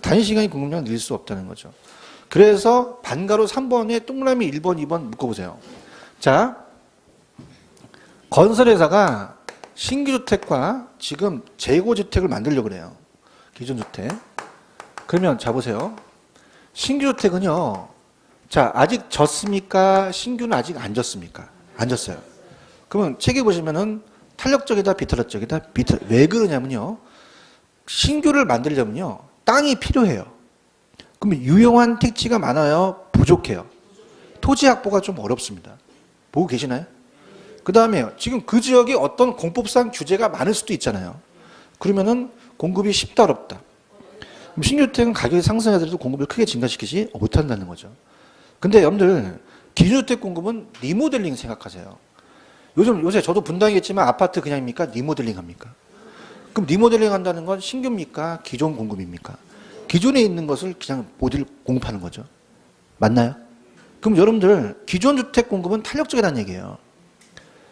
단위 시간이 공급량 늘 수 없다는 거죠. 그래서 반가로 3번에 동그라미 1번, 2번 묶어보세요. 자, 건설회사가 신규주택과 지금 재고주택을 만들려고 그래요. 기존주택. 그러면 자 보세요. 신규주택은요. 자, 아직 졌습니까? 신규는 아직 안 졌습니까? 안 졌어요. 그러면 책에 보시면은 탄력적이다, 비탄력적이다. 왜 그러냐면요. 신규를 만들려면요. 땅이 필요해요. 그러면 유용한 택지가 많아요? 부족해요? 토지 확보가 좀 어렵습니다. 보고 계시나요? 그 다음에 지금 그 지역에 어떤 공법상 규제가 많을 수도 있잖아요. 그러면은 공급이 쉽다, 어렵다. 그럼 신규주택은 가격이 상승하더라도 공급을 크게 증가시키지 못한다는 거죠. 근데 여러분들 기준주택 공급은 리모델링 생각하세요. 요새 저도 분당이겠지만 아파트 그냥입니까? 리모델링 합니까? 그럼 리모델링 한다는 건 신규입니까? 기존 공급입니까? 기존에 있는 것을 그냥 모듈 공급하는 거죠. 맞나요? 그럼 여러분들 기존 주택 공급은 탄력적이라는 얘기예요.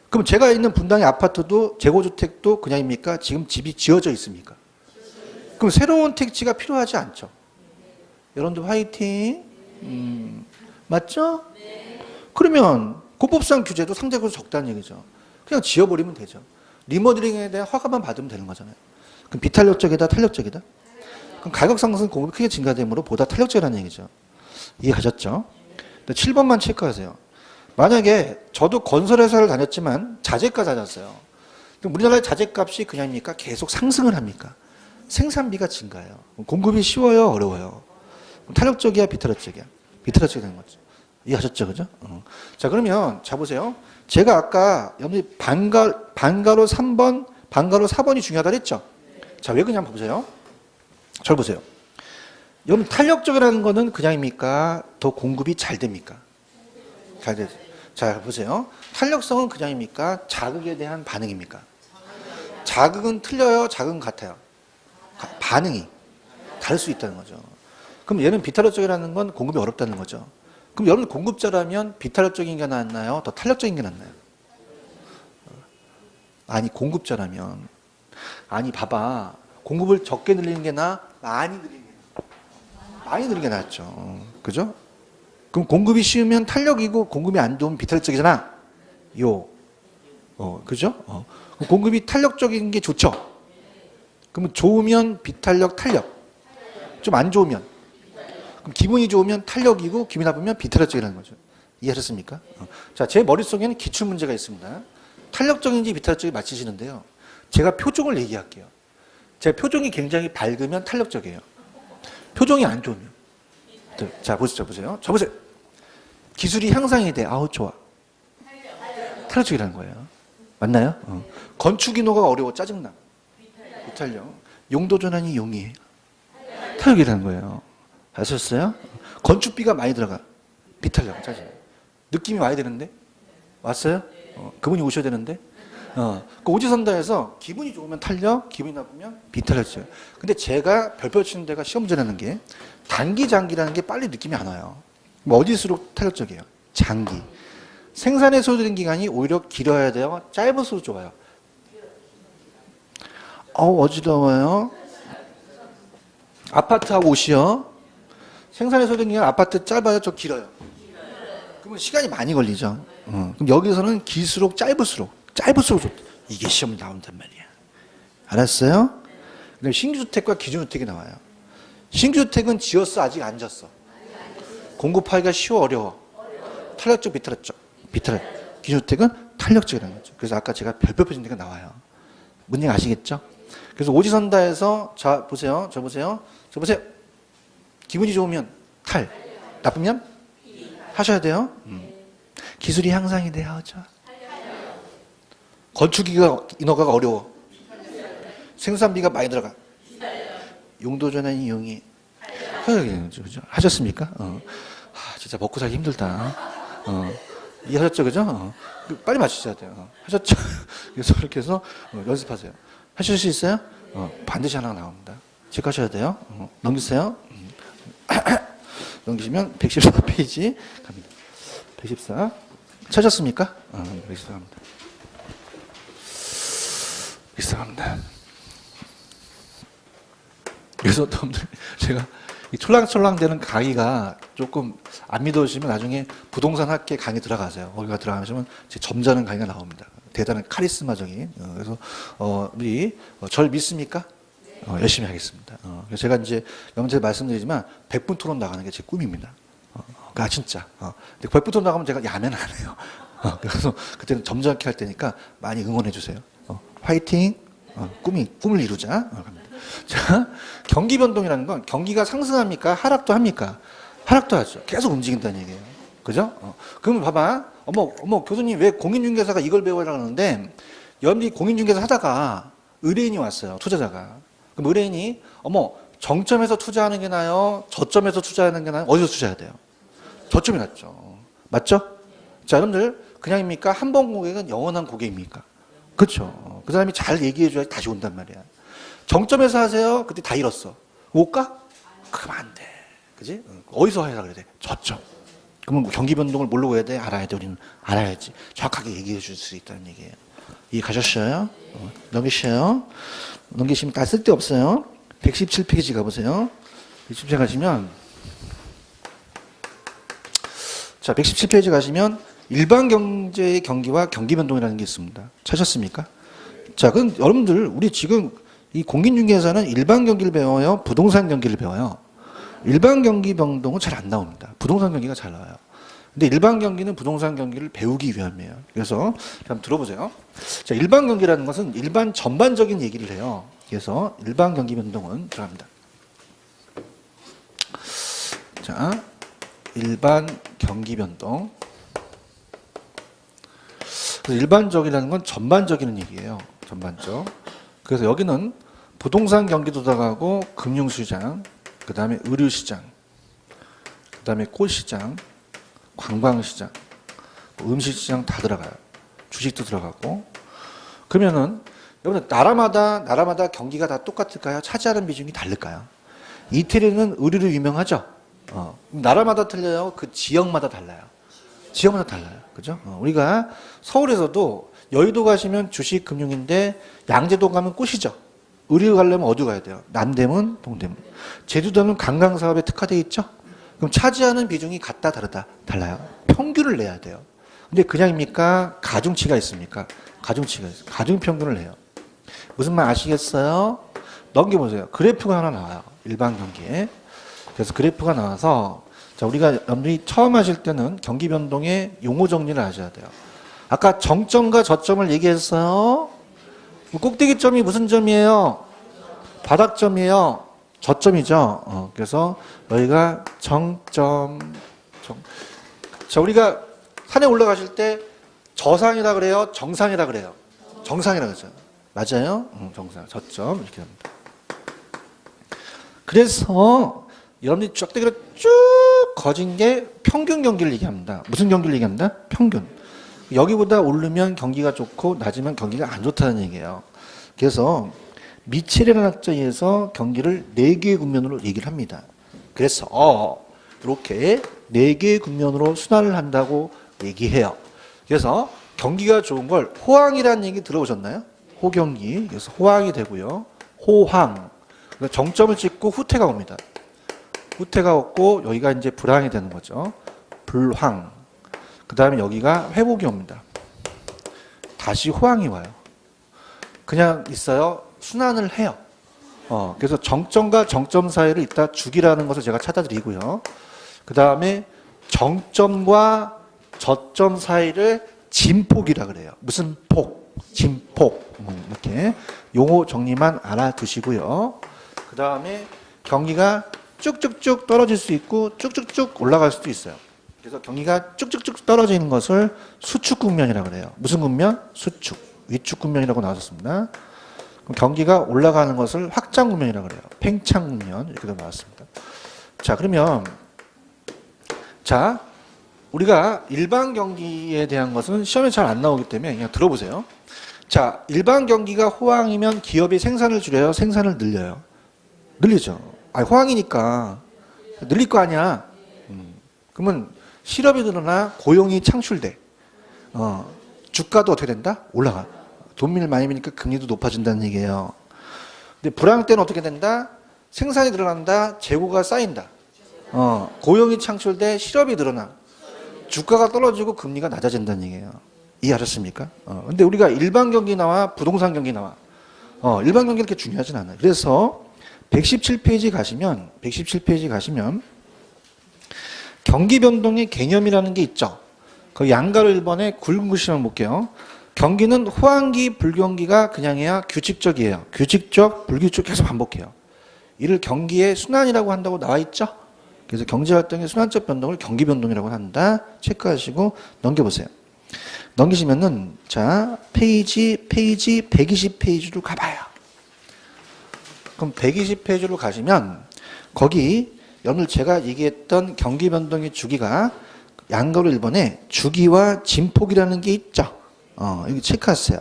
그럼 제가 있는 분당의 아파트도 재고주택도 그냥입니까? 지금 집이 지어져 있습니까? 그럼 새로운 택지가 필요하지 않죠. 여러분들 화이팅. 맞죠? 그러면 공법상 규제도 상대적으로 적다는 얘기죠. 그냥 지어버리면 되죠. 리모델링에 대한 허가만 받으면 되는 거잖아요. 그럼 비탄력적이다, 탄력적이다? 그럼 가격 상승 공급이 크게 증가되므로 보다 탄력적이라는 얘기죠. 이해하셨죠? 7번만 체크하세요. 만약에 저도 건설회사를 다녔지만 자재가 다녔어요. 그럼 우리나라의 자재값이 그냥입니까? 계속 상승을 합니까? 생산비가 증가해요. 공급이 쉬워요, 어려워요? 탄력적이야, 비탄력적이야? 비탄력적이 되는 거죠. 이해하셨죠? 그죠? 자, 그러면, 자, 보세요. 제가 아까, 여러분이 반가로 3번, 반가로 4번이 중요하다 그랬죠? 자, 왜 그냥 보세요. 잘 보세요. 여러분, 탄력적이라는 거는 그냥입니까? 더 공급이 잘 됩니까? 잘 되죠. 자, 보세요. 탄력성은 그냥입니까? 자극에 대한 반응입니까? 자극은 틀려요? 자극은 같아요? 반응이 다를 수 있다는 거죠. 그럼 얘는 비탄력적이라는 건 공급이 어렵다는 거죠. 그럼 여러분 공급자라면 비탄력적인 게 낫나요? 더 탄력적인 게 낫나요? 아니 공급자라면 아니 봐봐 공급을 적게 늘리는 게 나아? 많이 늘리는 게 나아? 많이 늘리는 게 낫죠. 그죠? 그럼 공급이 쉬우면 탄력이고 공급이 안 좋으면 비탄력적이잖아. 그죠? 공급이 탄력적인 게 좋죠. 그러면 좋으면 비탄력, 탄력. 좀 안 좋으면. 그럼 기분이 좋으면 탄력이고 기분이 나쁘면 비탄력적이라는 거죠. 이해하셨습니까? 자, 제 머릿속에는 기출 문제가 있습니다. 탄력적인지 비탄력적인지 맞히시는데요. 제가 표적을 얘기할게요. 제 표정이 굉장히 밝으면 탄력적이에요. 표정이 안 좋으면. 자, 보세요. 저 보세요. 기술이 향상이 돼. 아우, 좋아. 탄력적이라는 거예요. 맞나요? 건축 인허가 어려워. 짜증나. 비탄력. 용도 전환이 용이에요. 탄력이라는 거예요. 아셨어요? 건축비가 많이 들어가. 비탄력. 짜증. 느낌이 와야 되는데? 왔어요? 그분이 오셔야 되는데? 그 오지선다에서 기분이 좋으면 탄력, 기분이 나쁘면 비탄력이에요. 근데 제가 별표 치는 데가 시험 문제 내는 게 단기, 장기라는 게 빨리 느낌이 안 와요. 뭐 어디일수록 탄력적이에요? 장기. 생산에 소요되는 기간이 오히려 길어야 돼요? 짧을수록 좋아요? 어지러워요. 아파트하고 옷이요. 생산에 소요되는 기간 아파트 짧아요? 저 길어요? 그러면 시간이 많이 걸리죠. 그럼 여기서는 길수록 짧을수록 좋다. 이게 시험에 나온단 말이야. 알았어요? 그럼 신규주택과 기준주택이 나와요. 신규주택은 지었어? 아직 안 졌어? 공급하기가 쉬워? 어려워? 탄력적, 비탄력적? 비탄력. 기준주택은 탄력적이라는 거죠. 그래서 아까 제가 별표 표준 데가 나와요. 문제 아시겠죠? 그래서 오지선다에서 자 보세요. 저 보세요. 기분이 좋으면 탈, 나쁘면 하셔야 돼요. 기술이 향상이 돼야 하죠. 건축기가 인허가가 어려워. 생산비가 많이 들어가. 용도 전환이 용이. 그죠? 하셨습니까? 진짜 먹고 살기 힘들다. 이해하셨죠, 그죠? 빨리 맞추셔야 돼요. 하셨죠? 그래서 이렇게 해서 연습하세요. 하실 수 있어요? 반드시 하나가 나옵니다. 체크하셔야 돼요. 넘기세요. 넘기시면 114페이지 갑니다. 114. 찾았습니까? 114 갑니다. 114 갑니다. 그래서 여러분들 제가 이 촐랑촐랑 되는 강의가 조금 안 믿어지시면 나중에 부동산 학계 강의 들어가세요. 거기가 들어가시면 제 점잖은 강의가 나옵니다. 대단한 카리스마적인. 그래서 우리 절 믿습니까? 열심히 하겠습니다. 그래서 제가 이제 영재 말씀드리지만 100분 토론 나가는 게 제 꿈입니다. 진짜. 근데 100분 토론 나가면 제가 야면 안 해요. 그래서 그때는 점잖게 할 때니까 많이 응원해 주세요. 화이팅. 꿈을 이루자. 자, 경기 변동이라는 건 경기가 상승합니까? 하락도 합니까? 하락도 하죠. 계속 움직인다는 얘기예요. 그죠? 그러면 봐봐. 어머, 교수님 왜 공인중개사가 이걸 배워야 하는데, 여러분들이 공인중개사 하다가 의뢰인이 왔어요. 투자자가. 그럼 의뢰인이, 정점에서 투자하는 게 나아요? 저점에서 투자하는 게 나아요? 어디서 투자해야 돼요? 저점이 낫죠. 맞죠? 자, 여러분들, 그냥입니까? 한 번 고객은 영원한 고객입니까? 그렇죠. 그 사람이 잘 얘기해줘야 다시 온단 말이야. 정점에서 하세요? 그때 다 잃었어. 못 가? 그러면 안 돼. 그지? 어디서 해야 그래? 저점. 그러면 경기 변동을 뭘로 해야 돼? 알아야 돼. 우리는 알아야지. 정확하게 얘기해 줄 수 있다는 얘기예요. 이해 가셨어요? 넘기셔요. 넘기시면 다 쓸데없어요. 117페이지 가보세요. 117페이지 가시면, 자, 117페이지 가시면 일반 경제의 경기와 경기 변동이라는 게 있습니다. 찾았습니까? 자, 그럼 여러분들, 우리 지금 이 공인중개사는 일반 경기를 배워요? 부동산 경기를 배워요? 일반 경기 변동은 잘 안 나옵니다. 부동산 경기가 잘 나와요. 근데 일반 경기는 부동산 경기를 배우기 위함이에요. 그래서 한번 들어보세요. 자, 일반 경기라는 것은 일반 전반적인 얘기를 해요. 그래서 일반 경기 변동은 들어갑니다. 자, 일반 경기 변동. 그래서 일반적이라는 건 전반적인 얘기예요. 전반적. 그래서 여기는 부동산 경기도 들어가고 금융시장, 그 다음에 의류시장, 그 다음에 꽃시장, 관광시장, 음식시장 다 들어가요. 주식도 들어가고. 그러면은 여러분 나라마다 경기가 다 똑같을까요? 차지하는 비중이 다를까요? 이태리는 의류로 유명하죠. 나라마다 틀려요. 그 지역마다 달라요. 지역마다 달라요. 그죠? 우리가 서울에서도 여의도 가시면 주식 금융인데 양재도 가면 꽃이죠. 의류 가려면 어디 가야 돼요? 남대문, 동대문. 제주도는 관광 사업에 특화되어 있죠. 그럼 차지하는 비중이 같다 다르다 달라요. 평균을 내야 돼요. 근데 그냥입니까? 가중치가 있습니까? 가중치가 있어요. 가중 평균을 내요. 무슨 말 아시겠어요? 넘겨보세요. 그래프가 하나 나와요. 일반 경기에. 그래서 그래프가 나와서 자, 우리가 여러분들이 처음 하실 때는 경기 변동의 용어 정리를 하셔야 돼요. 아까 정점과 저점을 얘기했어요. 꼭대기점이 무슨 점이에요? 바닥점이에요? 저점이죠? 그래서 여기가 정점. 자, 우리가 산에 올라가실 때 저상이라 그래요? 정상이라 그래요? 정상이라 그러죠. 맞아요? 정상. 저점. 이렇게 합니다. 그래서 여러분들이 쫙대기로 쭉 거진 게 평균 경기를 얘기합니다. 무슨 경기를 얘기합니다? 평균. 여기보다 오르면 경기가 좋고 낮으면 경기가 안 좋다는 얘기예요. 그래서 미첼이라는 학자에 의해서 경기를 4개의 국면으로 얘기를 합니다. 그래서 이렇게 4개의 국면으로 순환을 한다고 얘기해요. 그래서 경기가 좋은 걸 호황이라는 얘기 들어보셨나요? 호경기. 그래서 호황이 되고요. 호황. 정점을 찍고 후퇴가 옵니다. 후퇴가 왔고 여기가 이제 불황이 되는 거죠. 불황. 그 다음에 여기가 회복이 옵니다. 다시 호황이 와요. 그냥 있어요. 순환을 해요. 그래서 정점과 정점 사이를 이따 주기라는 것을 제가 찾아드리고요. 그 다음에 정점과 저점 사이를 진폭이라 그래요. 무슨 폭? 진폭. 이렇게 용어 정리만 알아두시고요. 그 다음에 경기가 쭉쭉쭉 떨어질 수 있고 쭉쭉쭉 올라갈 수도 있어요. 그래서 경기가 쭉쭉쭉 떨어지는 것을 수축 국면이라고 그래요. 무슨 국면? 수축. 위축 국면이라고 나왔습니다. 그럼 경기가 올라가는 것을 확장 국면이라고 그래요. 팽창 국면. 이렇게도 나왔습니다. 자, 그러면 자, 우리가 일반 경기에 대한 것은 시험에 잘 안 나오기 때문에 그냥 들어보세요. 자, 일반 경기가 호황이면 기업이 생산을 줄여요? 생산을 늘려요? 늘리죠. 호황이니까 늘릴 거 아니야. 그러면 실업이 늘어나 고용이 창출돼. 주가도 어떻게 된다? 올라가. 돈을 많이 버니까 금리도 높아진다는 얘기예요. 근데 불황 때는 어떻게 된다? 생산이 늘어난다. 재고가 쌓인다. 고용이 창출돼. 실업이 늘어나. 주가가 떨어지고 금리가 낮아진다는 얘기예요. 이해하셨습니까? 근데 우리가 일반 경기 나와 부동산 경기 나와. 일반 경기 이렇게 중요하진 않아요. 그래서 117페이지 가시면 경기 변동의 개념이라는 게 있죠. 그 양가로 1번에 굵은 글씨 한번 볼게요. 경기는 호황기, 불경기가 그냥 해야 규칙적이에요. 규칙적, 불규칙 계속 반복해요. 이를 경기의 순환이라고 한다고 나와 있죠. 그래서 경제활동의 순환적 변동을 경기 변동이라고 한다. 체크하시고 넘겨보세요. 넘기시면은 자 페이지 120페이지로 가봐요. 그럼 120페이지로 가시면 거기 오늘 제가 얘기했던 경기 변동의 주기가 양가로 1번에 주기와 진폭이라는 게 있죠. 여기 체크하세요.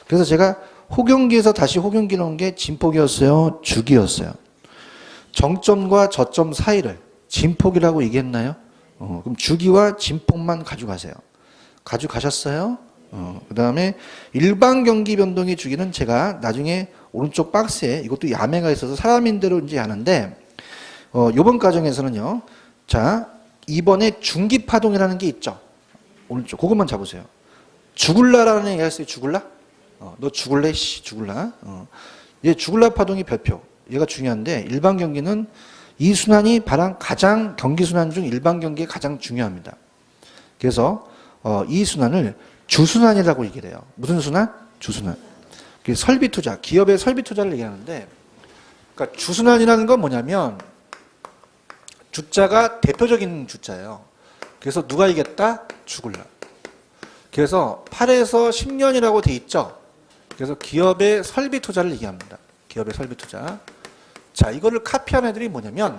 그래서 제가 호경기에서 다시 호경기로 온 게 진폭이었어요? 주기였어요? 정점과 저점 사이를 진폭이라고 얘기했나요? 그럼 주기와 진폭만 가져가세요. 가져가셨어요? 그 다음에 일반 경기 변동의 주기는 제가 나중에 오른쪽 박스에 이것도 야매가 있어서 사람인대로 이제 하는데 요번 과정에서는요. 자, 2번에 중기파동이라는 게 있죠. 오른쪽 그것만 잡으세요. 죽을라라는 얘기가 있어요. 죽을라? 너 죽을래? 씨 죽을라? 얘 죽을라 파동이 별표. 얘가 중요한데 일반 경기는 이 순환이 가장 경기 순환 중 일반 경기에 가장 중요합니다. 그래서 이 순환을 주순환이라고 얘기를 해요. 무슨 순환? 주순환. 설비 투자, 기업의 설비 투자를 얘기하는데, 그러니까 주순환이라는 건 뭐냐면 주자가 대표적인 주자예요. 그래서 누가 이겼다? 죽을라. 그래서 8에서 10년이라고 돼 있죠. 그래서 기업의 설비 투자를 얘기합니다. 기업의 설비 투자. 자, 이거를 카피한 애들이 뭐냐면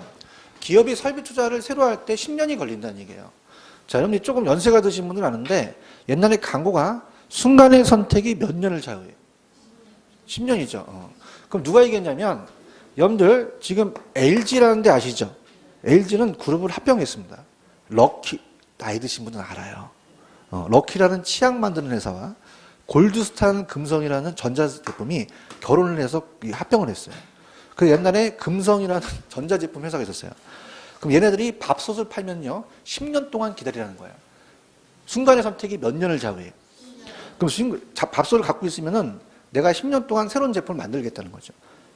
기업이 설비 투자를 새로 할 때 10년이 걸린다는 얘기예요. 자, 여러분이 조금 연세가 드신 분들은 아는데 옛날에 광고가 순간의 선택이 몇 년을 좌우해요. 10년이죠. 그럼 누가 이겼냐면 여러분들 지금 LG라는 데 아시죠? LG는 그룹을 합병했습니다. 럭키, 나이 드신 분은 알아요. 럭키라는 치약 만드는 회사와 골드스탄 금성이라는 전자제품이 결혼을 해서 합병을 했어요. 그 옛날에 금성이라는 전자제품 회사가 있었어요. 그럼 얘네들이 밥솥을 팔면요 10년 동안 기다리라는 거예요. 순간의 선택이 몇 년을 좌우해요. 그럼 밥솥을 갖고 있으면은 내가 10년 동안 새로운 제품을 만들겠다는 거죠.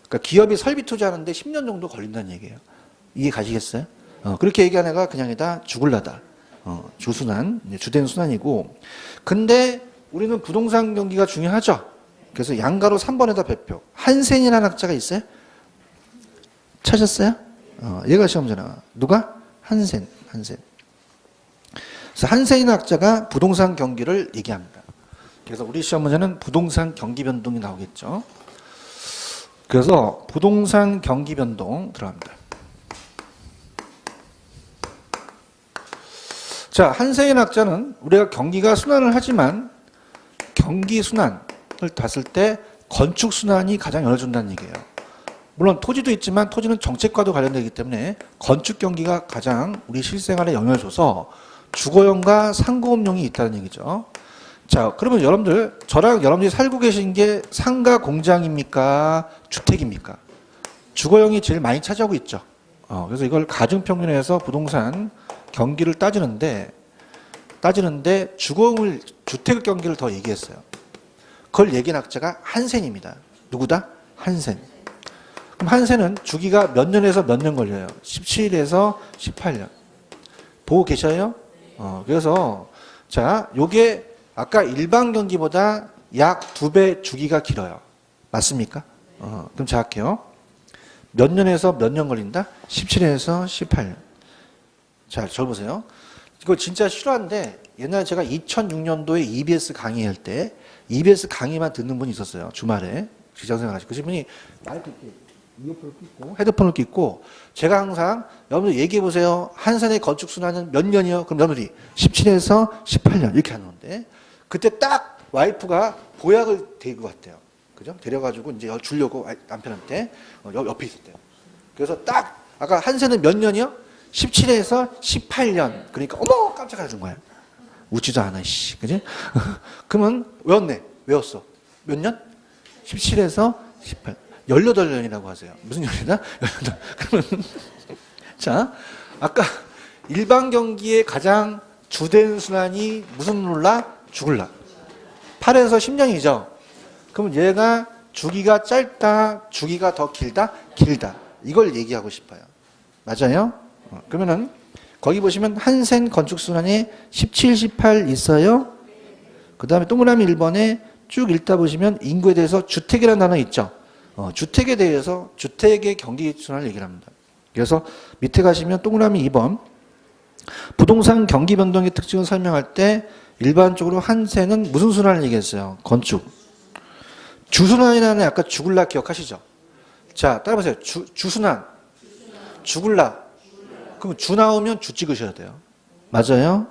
그러니까 기업이 설비 투자하는데 10년 정도 걸린다는 얘기예요. 이해 가시겠어요? 그렇게 얘기한 애가 그냥이다 죽을라다. 주순환, 주된 순환이고. 근데 우리는 부동산 경기가 중요하죠. 그래서 양가로 3번에다 별표. 한센이라는 학자가 있어요. 찾았어요? 얘가 시험 문제 나와. 누가? 한센. 그래서 한센이라는 학자가 부동산 경기를 얘기합니다. 그래서 우리 시험 문제는 부동산 경기 변동이 나오겠죠. 그래서 부동산 경기 변동 들어갑니다. 자, 한센이라는 학자는 우리가 경기가 순환을 하지만 경기 순환을 봤을 때 건축 순환이 가장 영향을 준다는 얘기예요. 물론 토지도 있지만 토지는 정책과도 관련되기 때문에 건축 경기가 가장 우리 실생활에 영향을 줘서 주거용과 상고업용이 있다는 얘기죠. 자, 그러면 여러분들, 저랑 여러분들이 살고 계신 게 상가 공장입니까? 주택입니까? 주거용이 제일 많이 차지하고 있죠. 그래서 이걸 가중평균에서 부동산 경기를 따지는데 주거용을, 주택 경기를 더 얘기했어요. 그걸 얘기한 학자가 한센입니다. 누구다? 한센. 그럼 한센은 주기가 몇 년에서 몇 년 걸려요? 17에서 18년. 보고 계셔요? 그래서 자, 요게 아까 일반 경기보다 약 2배 주기가 길어요. 맞습니까? 그럼 자 할게요. 몇 년에서 몇 년 걸린다? 17에서 18년. 자, 저 보세요. 이거 진짜 싫어하는데 옛날에 제가 2006년도에 EBS 강의할 때 EBS 강의만 듣는 분이 있었어요. 주말에 직장생활 하시고 그 분이 마이크 이렇게 이어폰을 끼고 헤드폰을 끼고 제가 항상 여러분들 얘기해 보세요. 한산의 건축 순환은 몇 년이요? 그럼 여러분들이 17에서 18년 이렇게 하는데 그때 딱 와이프가 보약을 데리고 왔대요. 그죠? 데려가지고 이제 주려고 남편한테 옆에 있을 때요. 그래서 딱 아까 한산은 몇 년이요? 17에서 18년. 그러니까 어머 깜짝 놀란 거야. 웃지도 않아 씨. 그지? 그러면 외웠어. 몇 년? 17에서 18. 18년이라고 하세요. 무슨 년이다? 18. 그러면 자, 아까 일반 경기의 가장 주된 순환이 무슨 놀라? 죽을라. 8에서 10년이죠. 그럼 얘가 주기가 짧다, 주기가 더 길다? 길다. 이걸 얘기하고 싶어요. 맞아요? 그러면은 거기 보시면 한센 건축순환에 17, 18 있어요. 그 다음에 동그라미 1번에 쭉 읽다 보시면 인구에 대해서 주택이라는 단어 있죠. 주택에 대해서 주택의 경기순환을 얘기를 합니다. 그래서 밑에 가시면 동그라미 2번 부동산 경기 변동의 특징을 설명할 때 일반적으로 한센은 무슨 순환을 얘기했어요? 건축. 주순환이라는 아까 죽을라 기억하시죠? 자, 따라보세요. 주순환. 죽을라. 그럼 주 나오면 주 찍으셔야 돼요. 맞아요?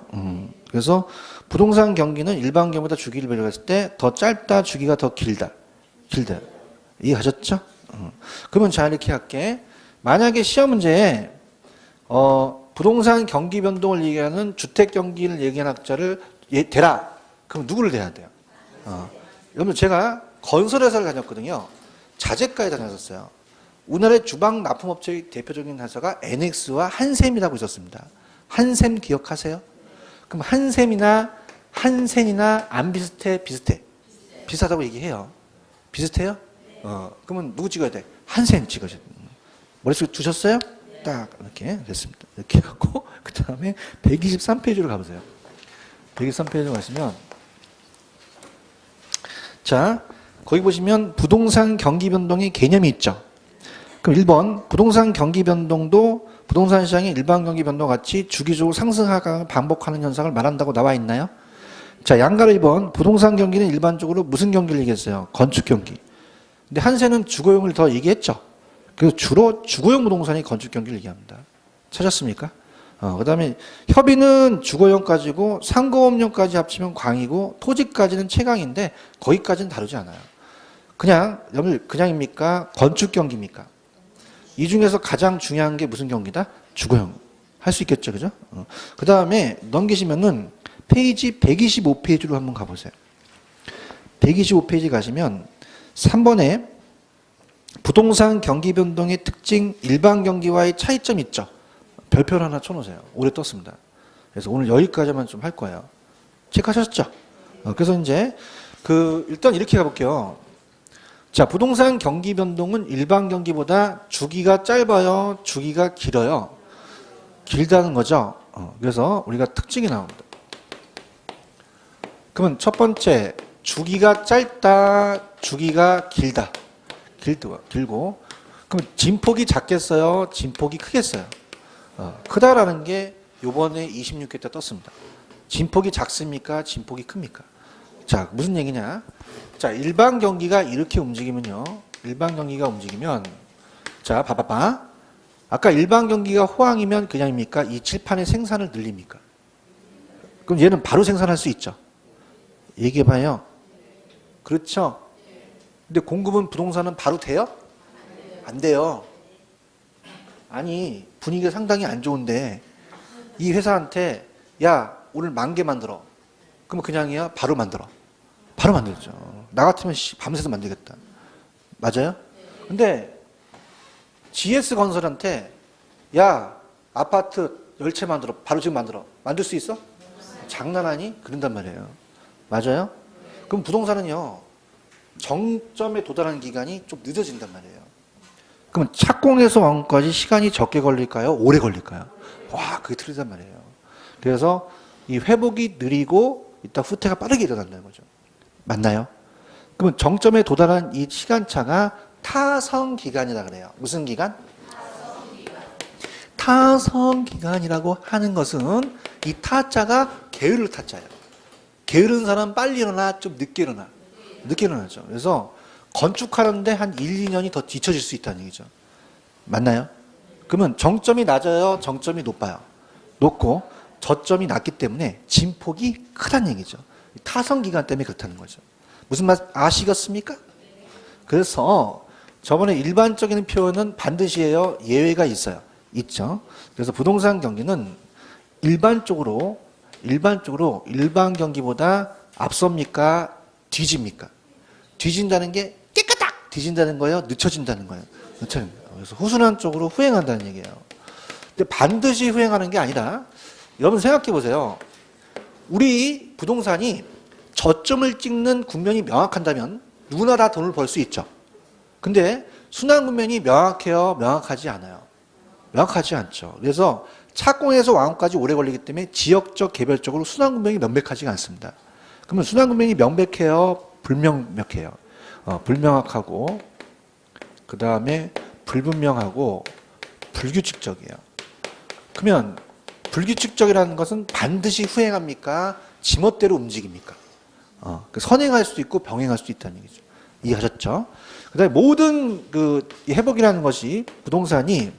그래서 부동산 경기는 일반 경보다 주기를 배려했을 때 더 짧다, 주기가 더 길다. 이해하셨죠? 그러면 자 이렇게 할게. 만약에 시험 문제에 부동산 경기 변동을 얘기하는 주택 경기를 얘기하는 학자를 대라. 그럼 누구를 대야 돼요? 여러분 제가 건설회사를 다녔거든요. 자재과에 다녔었어요. 우리나라의 주방 납품업체의 대표적인 회사가 NX와 한샘이라고 있었습니다. 한샘 기억하세요? 그럼 한샘이나 한센이나 안 비슷해? 비슷해? 비슷하다고 얘기해요. 비슷해요? 그러면 누구 찍어야 돼? 한센 찍어야 돼. 머릿속에 두셨어요? 딱 이렇게 됐습니다. 이렇게 하고 그 다음에 123페이지로 가보세요. 123페이지로 가시면 자 거기 보시면 부동산 경기 변동의 개념이 있죠. 그럼 1번 부동산 경기 변동도 부동산 시장의 일반 경기 변동과 같이 주기적으로 상승 하강을 반복하는 현상을 말한다고 나와 있나요? 자 양가로 2번 부동산 경기는 일반적으로 무슨 경기를 얘기했어요? 건축 경기. 근데 한센은 주거용을 더 얘기했죠. 그래서 주로 주거용 부동산이 건축 경기를 얘기합니다. 찾았습니까? 그 다음에 협의는 주거용까지고 상고업용까지 합치면 광이고 토지까지는 채광인데 거기까지는 다르지 않아요. 그냥입니까? 건축 경기입니까? 이 중에서 가장 중요한 게 무슨 경기다? 주거용. 할 수 있겠죠, 그죠? 그 다음에 넘기시면은 페이지 125페이지로 한번 가보세요. 125페이지 가시면 3번에 부동산 경기 변동의 특징, 일반 경기와의 차이점 있죠? 별표를 하나 쳐놓으세요. 오래 떴습니다. 그래서 오늘 여기까지만 좀 할 거예요. 체크하셨죠? 그래서 이제 일단 이렇게 가볼게요. 자, 부동산 경기 변동은 일반 경기보다 주기가 짧아요? 주기가 길어요? 길다는 거죠. 그래서 우리가 특징이 나옵니다. 그러면 첫 번째, 주기가 짧다, 주기가 길다. 길고. 그럼 진폭이 작겠어요? 진폭이 크겠어요? 크다라는 게 요번에 26회 때 떴습니다. 진폭이 작습니까? 진폭이 큽니까? 자, 무슨 얘기냐? 자, 일반 경기가 이렇게 움직이면요. 일반 경기가 움직이면, 자, 봐봐봐. 아까 일반 경기가 호황이면 그냥입니까? 이 칠판의 생산을 늘립니까? 그럼 얘는 바로 생산할 수 있죠. 얘기해봐요. 그렇죠? 근데 공급은 부동산은 바로 돼요? 안 돼요. 아니, 분위기가 상당히 안 좋은데 이 회사한테 야, 오늘 10,000개 만들어. 그러면 그냥이야? 바로 만들어. 바로 만들죠. 나 같으면 밤새서 만들겠다. 맞아요? 근데 GS건설한테 야, 아파트 10채 만들어. 바로 지금 만들어. 만들 수 있어? 장난하니? 그런단 말이에요. 맞아요? 그럼 부동산은요, 정점에 도달하는 기간이 좀 늦어진단 말이에요. 그럼 착공에서 완공까지 시간이 적게 걸릴까요? 오래 걸릴까요? 와, 그게 틀리단 말이에요. 그래서 이 회복이 느리고 이따 후퇴가 빠르게 일어난다는 거죠. 맞나요? 그러면 정점에 도달한 이 시간차가 타성기간이라 그래요. 무슨 기간? 타성기간이라고 하는 것은 이 타자가 게으를 타자예요. 게으른 사람은 빨리 일어나, 좀 늦게 일어나. 늦게 일어나죠. 그래서 건축하는데 한 1, 2년이 더 뒤처질 수 있다는 얘기죠. 맞나요? 그러면 정점이 낮아요? 정점이 높아요? 높고 저점이 낮기 때문에 진폭이 크다는 얘기죠. 타성기간 때문에 그렇다는 거죠. 무슨 말 아시겠습니까? 그래서 저번에 일반적인 표현은 반드시 해요. 예외가 있어요. 있죠. 그래서 부동산 경기는 일반적으로 일반 경기보다 앞섭니까? 뒤집니까? 뒤진다는 게 깨끗딱 뒤진다는 거예요? 늦춰진다는 거예요? 늦춰진다. 그래서 후순환 쪽으로 후행한다는 얘기예요. 근데 반드시 후행하는 게 아니라 여러분 생각해 보세요. 우리 부동산이 저점을 찍는 국면이 명확한다면 누구나 다 돈을 벌 수 있죠. 근데 순환 국면이 명확해요? 명확하지 않아요. 명확하지 않죠. 그래서 착공에서 완공까지 오래 걸리기 때문에 지역적 개별적으로 순환 국면이 명백하지가 않습니다. 그러면 순환 국면이 명백해요? 불명확해요? 불명확하고 그 다음에 불분명하고 불규칙적이에요. 그러면 불규칙적이라는 것은 반드시 후행합니까? 지멋대로 움직입니까? 선행할 수도 있고 병행할 수도 있다는 얘기죠. 이해하셨죠? 그 다음에 모든 그 회복이라는 것이 부동산이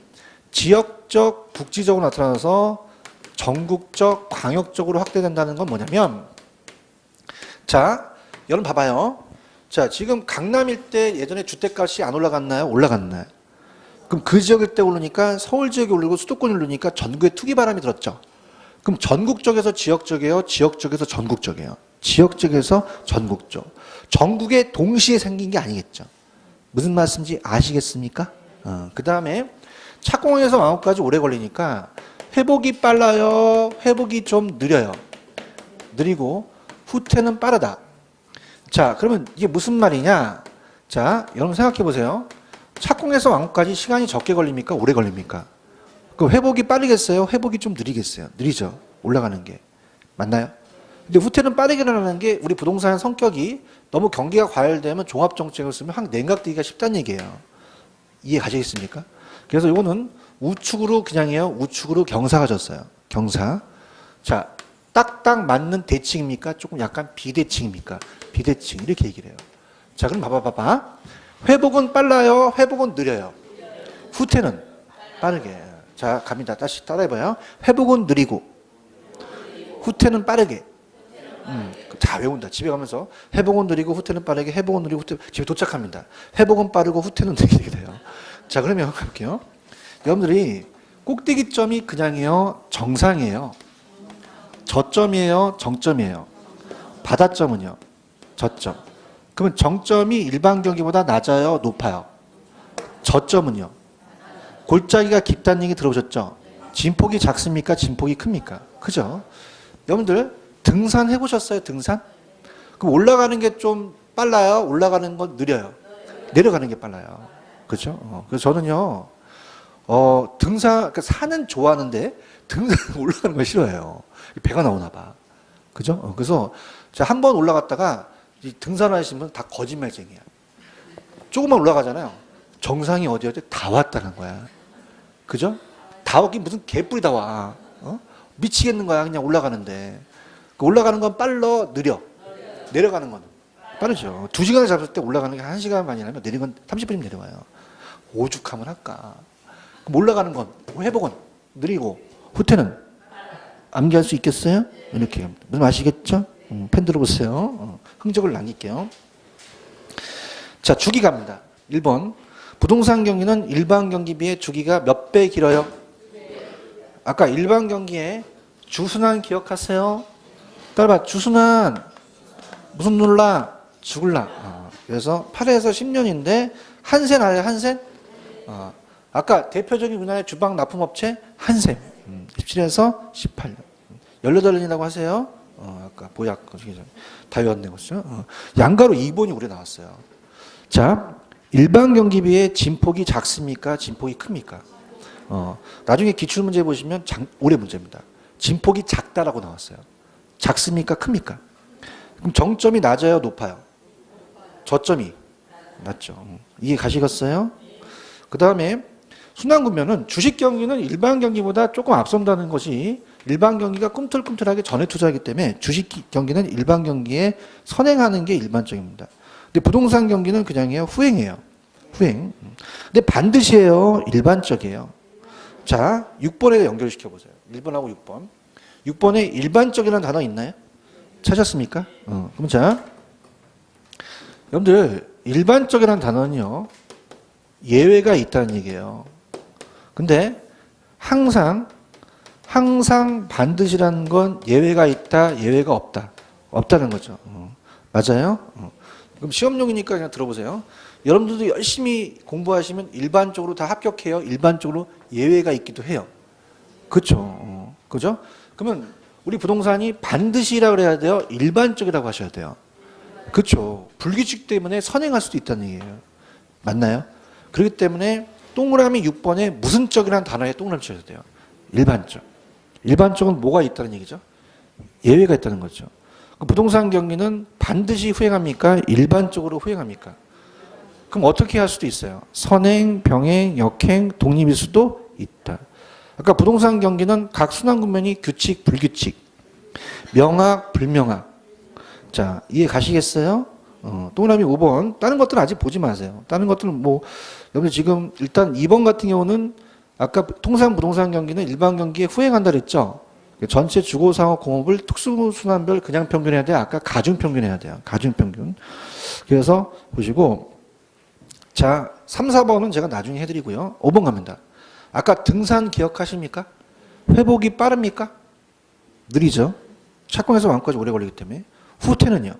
지역적, 국지적으로 나타나서 전국적, 광역적으로 확대된다는 건 뭐냐면, 자, 여러분 봐봐요. 자, 지금 강남 일대 예전에 주택값이 안 올라갔나요? 올라갔나요? 그럼 그 지역 일대 오르니까 서울 지역이 오르고 수도권이 오르니까 전국에 투기바람이 들었죠. 그럼 전국적에서 지역적이에요? 지역적에서 전국적이에요? 지역적에서 전국적. 전국에 동시에 생긴 게 아니겠죠. 무슨 말씀인지 아시겠습니까? 그 다음에 착공에서 완공까지 오래 걸리니까 회복이 빨라요? 회복이 좀 느려요? 느리고 후퇴는 빠르다. 자, 그러면 이게 무슨 말이냐? 자, 여러분 생각해 보세요. 착공에서 완공까지 시간이 적게 걸립니까? 오래 걸립니까? 그 회복이 빠르겠어요? 회복이 좀 느리겠어요? 느리죠. 올라가는 게. 맞나요? 근데 후퇴는 빠르게 일어나는 게 우리 부동산 성격이 너무 경기가 과열되면 종합정책을 쓰면 확 냉각되기가 쉽다는 얘기예요. 이해 가시겠습니까? 그래서 이거는 우측으로 그냥이에요. 우측으로 경사가 졌어요. 경사. 자, 딱딱 맞는 대칭입니까? 조금 약간 비대칭입니까? 비대칭. 이렇게 얘기를 해요. 자, 그럼 봐봐. 회복은 빨라요? 회복은 느려요? 후퇴는 빠르게. 자, 갑니다. 다시 따라해봐요. 회복은 느리고, 후퇴는 빠르게. 다 외운다. 집에 가면서 회복은 느리고 후퇴는 빠르게, 회복은 느리고 후퇴. 집에 도착합니다. 회복은 빠르고 후퇴는 느리게 돼요. 자, 그러면 가볼게요. 여러분들이 꼭대기점이 그냥이에요? 정상이에요? 저점이에요? 정점이에요? 바다점은요? 저점. 그러면 정점이 일반 경기보다 낮아요? 높아요? 저점은요? 골짜기가 깊다는 얘기 들어보셨죠? 진폭이 작습니까? 진폭이 큽니까? 그죠? 여러분들 등산 해보셨어요? 등산? 그럼 올라가는 게 좀 빨라요? 올라가는 건 느려요? 내려가는 게 빨라요. 그죠? 그래서 저는요, 등산, 그러니까 산은 좋아하는데 등산 올라가는 걸 싫어해요. 배가 나오나 봐. 그죠? 그래서 한 번 올라갔다가 등산하시는 분 다 거짓말쟁이야. 조금만 올라가잖아요. 정상이 어디였지? 다 왔다는 거야. 그죠? 다 오긴 무슨 개뿔이 다 와. 미치겠는 거야. 그냥 올라가는데. 그 올라가는 건 빨라, 느려. 내려가는 건 빠르죠. 2시간을 잡았을 때 올라가는 게 1시간 반이라면 내리는 건 30분이면 내려와요. 오죽하면 할까. 그럼 올라가는 건, 회복은 느리고, 후퇴는 암기할 수 있겠어요? 이렇게. 무슨 아시겠죠? 펜 들어보세요. 흥적을 남길게요. 자, 주기 갑니다. 1번. 부동산 경기는 일반 경기 비해 주기가 몇 배 길어요? 아까 일반 경기에 주순환 기억하세요? 따라봐. 주순환. 무슨 놀라? 죽을라. 그래서 8에서 10년인데 한센 알아요? 한센? 아까 대표적인 우리나라의 주방 납품업체 한센. 17에서 18년. 18년이라고 하세요. 아까 보약 다 외웠네 그죠? 양가로 2번이 우리 나왔어요. 자, 일반 경기 비해 진폭이 작습니까? 진폭이 큽니까? 나중에 기출문제 보시면 올해 문제입니다. 진폭이 작다라고 나왔어요. 작습니까? 큽니까? 그럼 정점이 낮아요? 높아요? 저점이 낮죠. 이해 가시겠어요? 그 다음에 순환구면은 주식 경기는 일반 경기보다 조금 앞선다는 것이 일반 경기가 꿈틀꿈틀하게 전에 투자하기 때문에 주식 경기는 일반 경기에 선행하는 게 일반적입니다. 근데 부동산 경기는 그냥이에요. 후행이에요. 후행. 근데 반드시 해요. 일반적이에요. 자, 6번에 연결시켜 보세요. 1번하고 6번. 6번에 일반적이라는 단어 있나요? 찾았습니까? 그럼 자, 여러분들 일반적이라는 단어는요. 예외가 있다는 얘기예요. 근데 항상 반드시라는 건 예외가 있다, 예외가 없다. 없다는 거죠. 맞아요? 그럼 시험용이니까 그냥 들어보세요. 여러분들도 열심히 공부하시면 일반적으로 다 합격해요. 일반적으로 예외가 있기도 해요. 그렇죠. 그죠? 그러면 우리 부동산이 반드시라고 그래야 돼요? 일반적이라고 하셔야 돼요. 그렇죠. 불규칙 때문에 선행할 수도 있다는 얘기예요. 맞나요? 그렇기 때문에 동그라미 6번에 무슨 적이라는 단어에 동그라미 쳐야 돼요. 일반적. 일반적은 뭐가 있다는 얘기죠? 예외가 있다는 거죠. 부동산 경기는 반드시 후행합니까? 일반적으로 후행합니까? 그럼 어떻게 할 수도 있어요? 선행, 병행, 역행, 독립일 수도 있다. 아까 부동산 경기는 각 순환구면이 규칙, 불규칙, 명확, 불명확. 자, 이해 가시겠어요? 동그라미 5번. 다른 것들은 아직 보지 마세요. 다른 것들은 여러분 지금 일단 2번 같은 경우는 아까 통상 부동산 경기는 일반 경기에 후행한다 그랬죠? 전체 주거상호 공업을 특수순환별 그냥 평균해야 돼요. 아까 가중평균해야 돼요. 가중평균. 그래서 보시고 자, 3, 4번은 제가 나중에 해드리고요. 5번 갑니다. 아까 등산 기억하십니까? 회복이 빠릅니까? 느리죠? 착공해서 완공까지 오래 걸리기 때문에. 후퇴는요?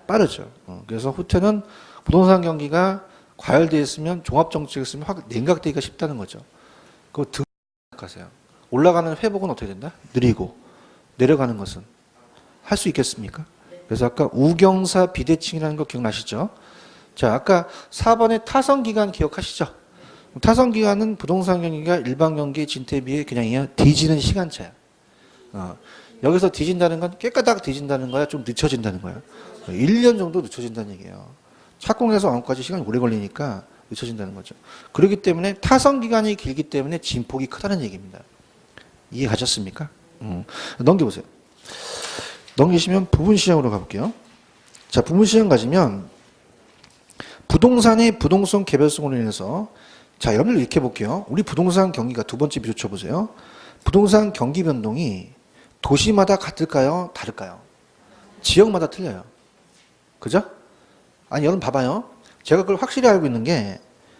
빠르죠. 그래서 후퇴는 부동산 경기가 과열되어 있으면 종합정책이 있으면 확 냉각되기가 쉽다는 거죠. 그거 등하세요. 올라가는 회복은 어떻게 된다? 느리고 내려가는 것은 할 수 있겠습니까? 그래서 아까 우경사 비대칭이라는 거 기억나시죠? 자, 아까 4번의 타성기간 기억하시죠? 타성기간은 부동산 경기가 일반 경기 진퇴에 비해 그냥 뒤지는 시간차야. 여기서 뒤진다는 건 깨끗하게 뒤진다는 거야? 좀 늦춰진다는 거야? 1년 정도 늦춰진다는 얘기예요. 착공해서 완공까지 시간이 오래 걸리니까 늦춰진다는 거죠. 그렇기 때문에 타성기간이 길기 때문에 진폭이 크다는 얘기입니다. 이해 가셨습니까? 넘겨보세요. 넘기시면 부분시장으로 가볼게요. 자, 부분시장 가시면 부동산의 부동성 개별성으로 인해서 자, 여러분들 이렇게 볼게요. 우리 부동산 경기가 두 번째 비교 쳐보세요. 부동산 경기 변동이 도시마다 같을까요? 다를까요? 지역마다 틀려요. 그죠? 아니, 여러분 봐봐요. 제가 그걸 확실히 알고 있는 게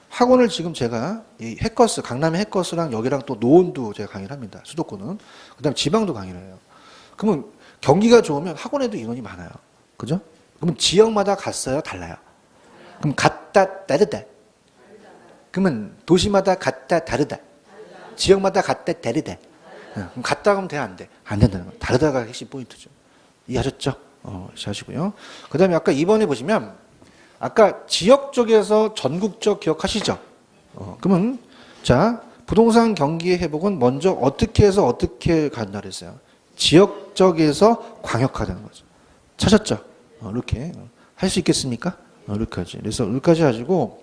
학원을 지금 제가 이 해커스, 강남의 해커스랑 여기랑 또 노원도 제가 강의를 합니다. 수도권은. 그 다음에 지방도 강의를 해요. 그러면 경기가 좋으면 학원에도 인원이 많아요. 그죠? 그러면 지역마다 같아요? 달라요? 그럼 같다, 다르다. 그러면 도시마다 같다, 다르다. 지역마다 같다, 다르다. 그럼 같다 하면 돼, 안 돼? 안 된다는 거예요. 다르다가 핵심 포인트죠. 이해하셨죠? 이해하시고요. 그 다음에 아까 2번에 보시면 아까 지역적에서 전국적 기억하시죠? 그러면 자, 부동산 경기의 회복은 먼저 어떻게 해서 어떻게 간다 그랬어요? 지역적에서 광역화되는 거죠. 찾았죠? 이렇게 할 수 있겠습니까? 이렇게 하지. 그래서 여기까지 가지고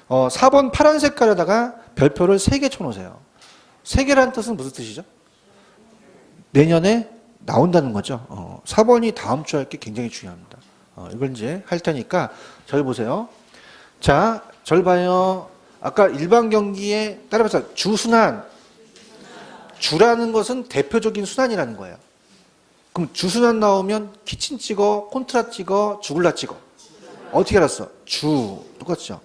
4번 파란 색깔에다가 별표를 3개 쳐놓으세요. 3개라는 뜻은 무슨 뜻이죠? 내년에 나온다는 거죠. 4번이 다음 주에 할 게 굉장히 중요합니다. 이걸 이제 할 테니까 절 보세요. 자, 절 봐요. 아까 일반 경기에 따라서 주순환. 주라는 것은 대표적인 순환이라는 거예요. 그럼 주순환 나오면 키친 찍어, 콘트라 찍어, 주글라 찍어. 어떻게 알았어? 주. 똑같죠?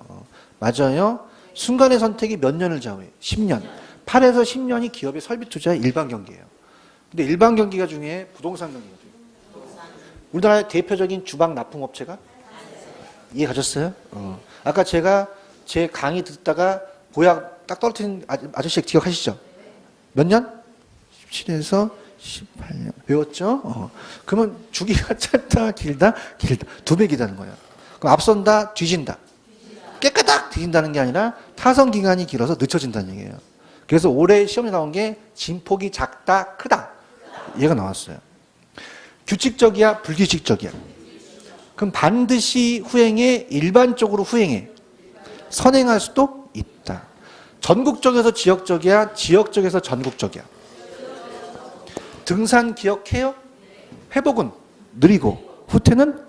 맞아요. 순간의 선택이 몇 년을 좌우해? 10년. 8에서 10년이 기업의 설비 투자의 일반 경기예요. 근데 일반 경기가 중에 부동산 경기가 중요해요. 우리나라의 대표적인 주방 납품업체가? 이해 가셨어요? 아까 제가 제 강의 듣다가 보약 딱 떨어뜨린 아저씨 기억하시죠? 몇 년? 17에서 18년. 배웠죠? 그러면 주기가 짧다, 길다? 길다. 2배 기다는 거예요. 그럼 앞선다, 뒤진다. 깨끗하게 뒤진다는 게 아니라 타선 기간이 길어서 늦춰진다는 얘기예요. 그래서 올해 시험에 나온 게 진폭이 작다, 크다. 얘가 나왔어요. 규칙적이야, 불규칙적이야. 그럼 반드시 후행해, 일반적으로 후행해. 선행할 수도 있다. 전국적에서 지역적이야, 지역적에서 전국적이야. 등산 기억해요? 회복은 느리고 후퇴는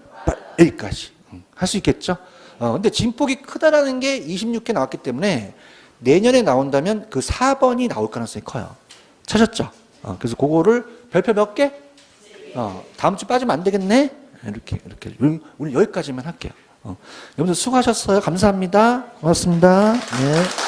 여기까지. 할 수 있겠죠? 근데 진폭이 크다라는 게 26회 나왔기 때문에 내년에 나온다면 그 4번이 나올 가능성이 커요. 찾았죠? 그래서 그거를 별표 몇 개? 다음 주 빠지면 안 되겠네? 이렇게. 오늘 여기까지만 할게요. 여러분들 수고하셨어요. 감사합니다. 고맙습니다. 네.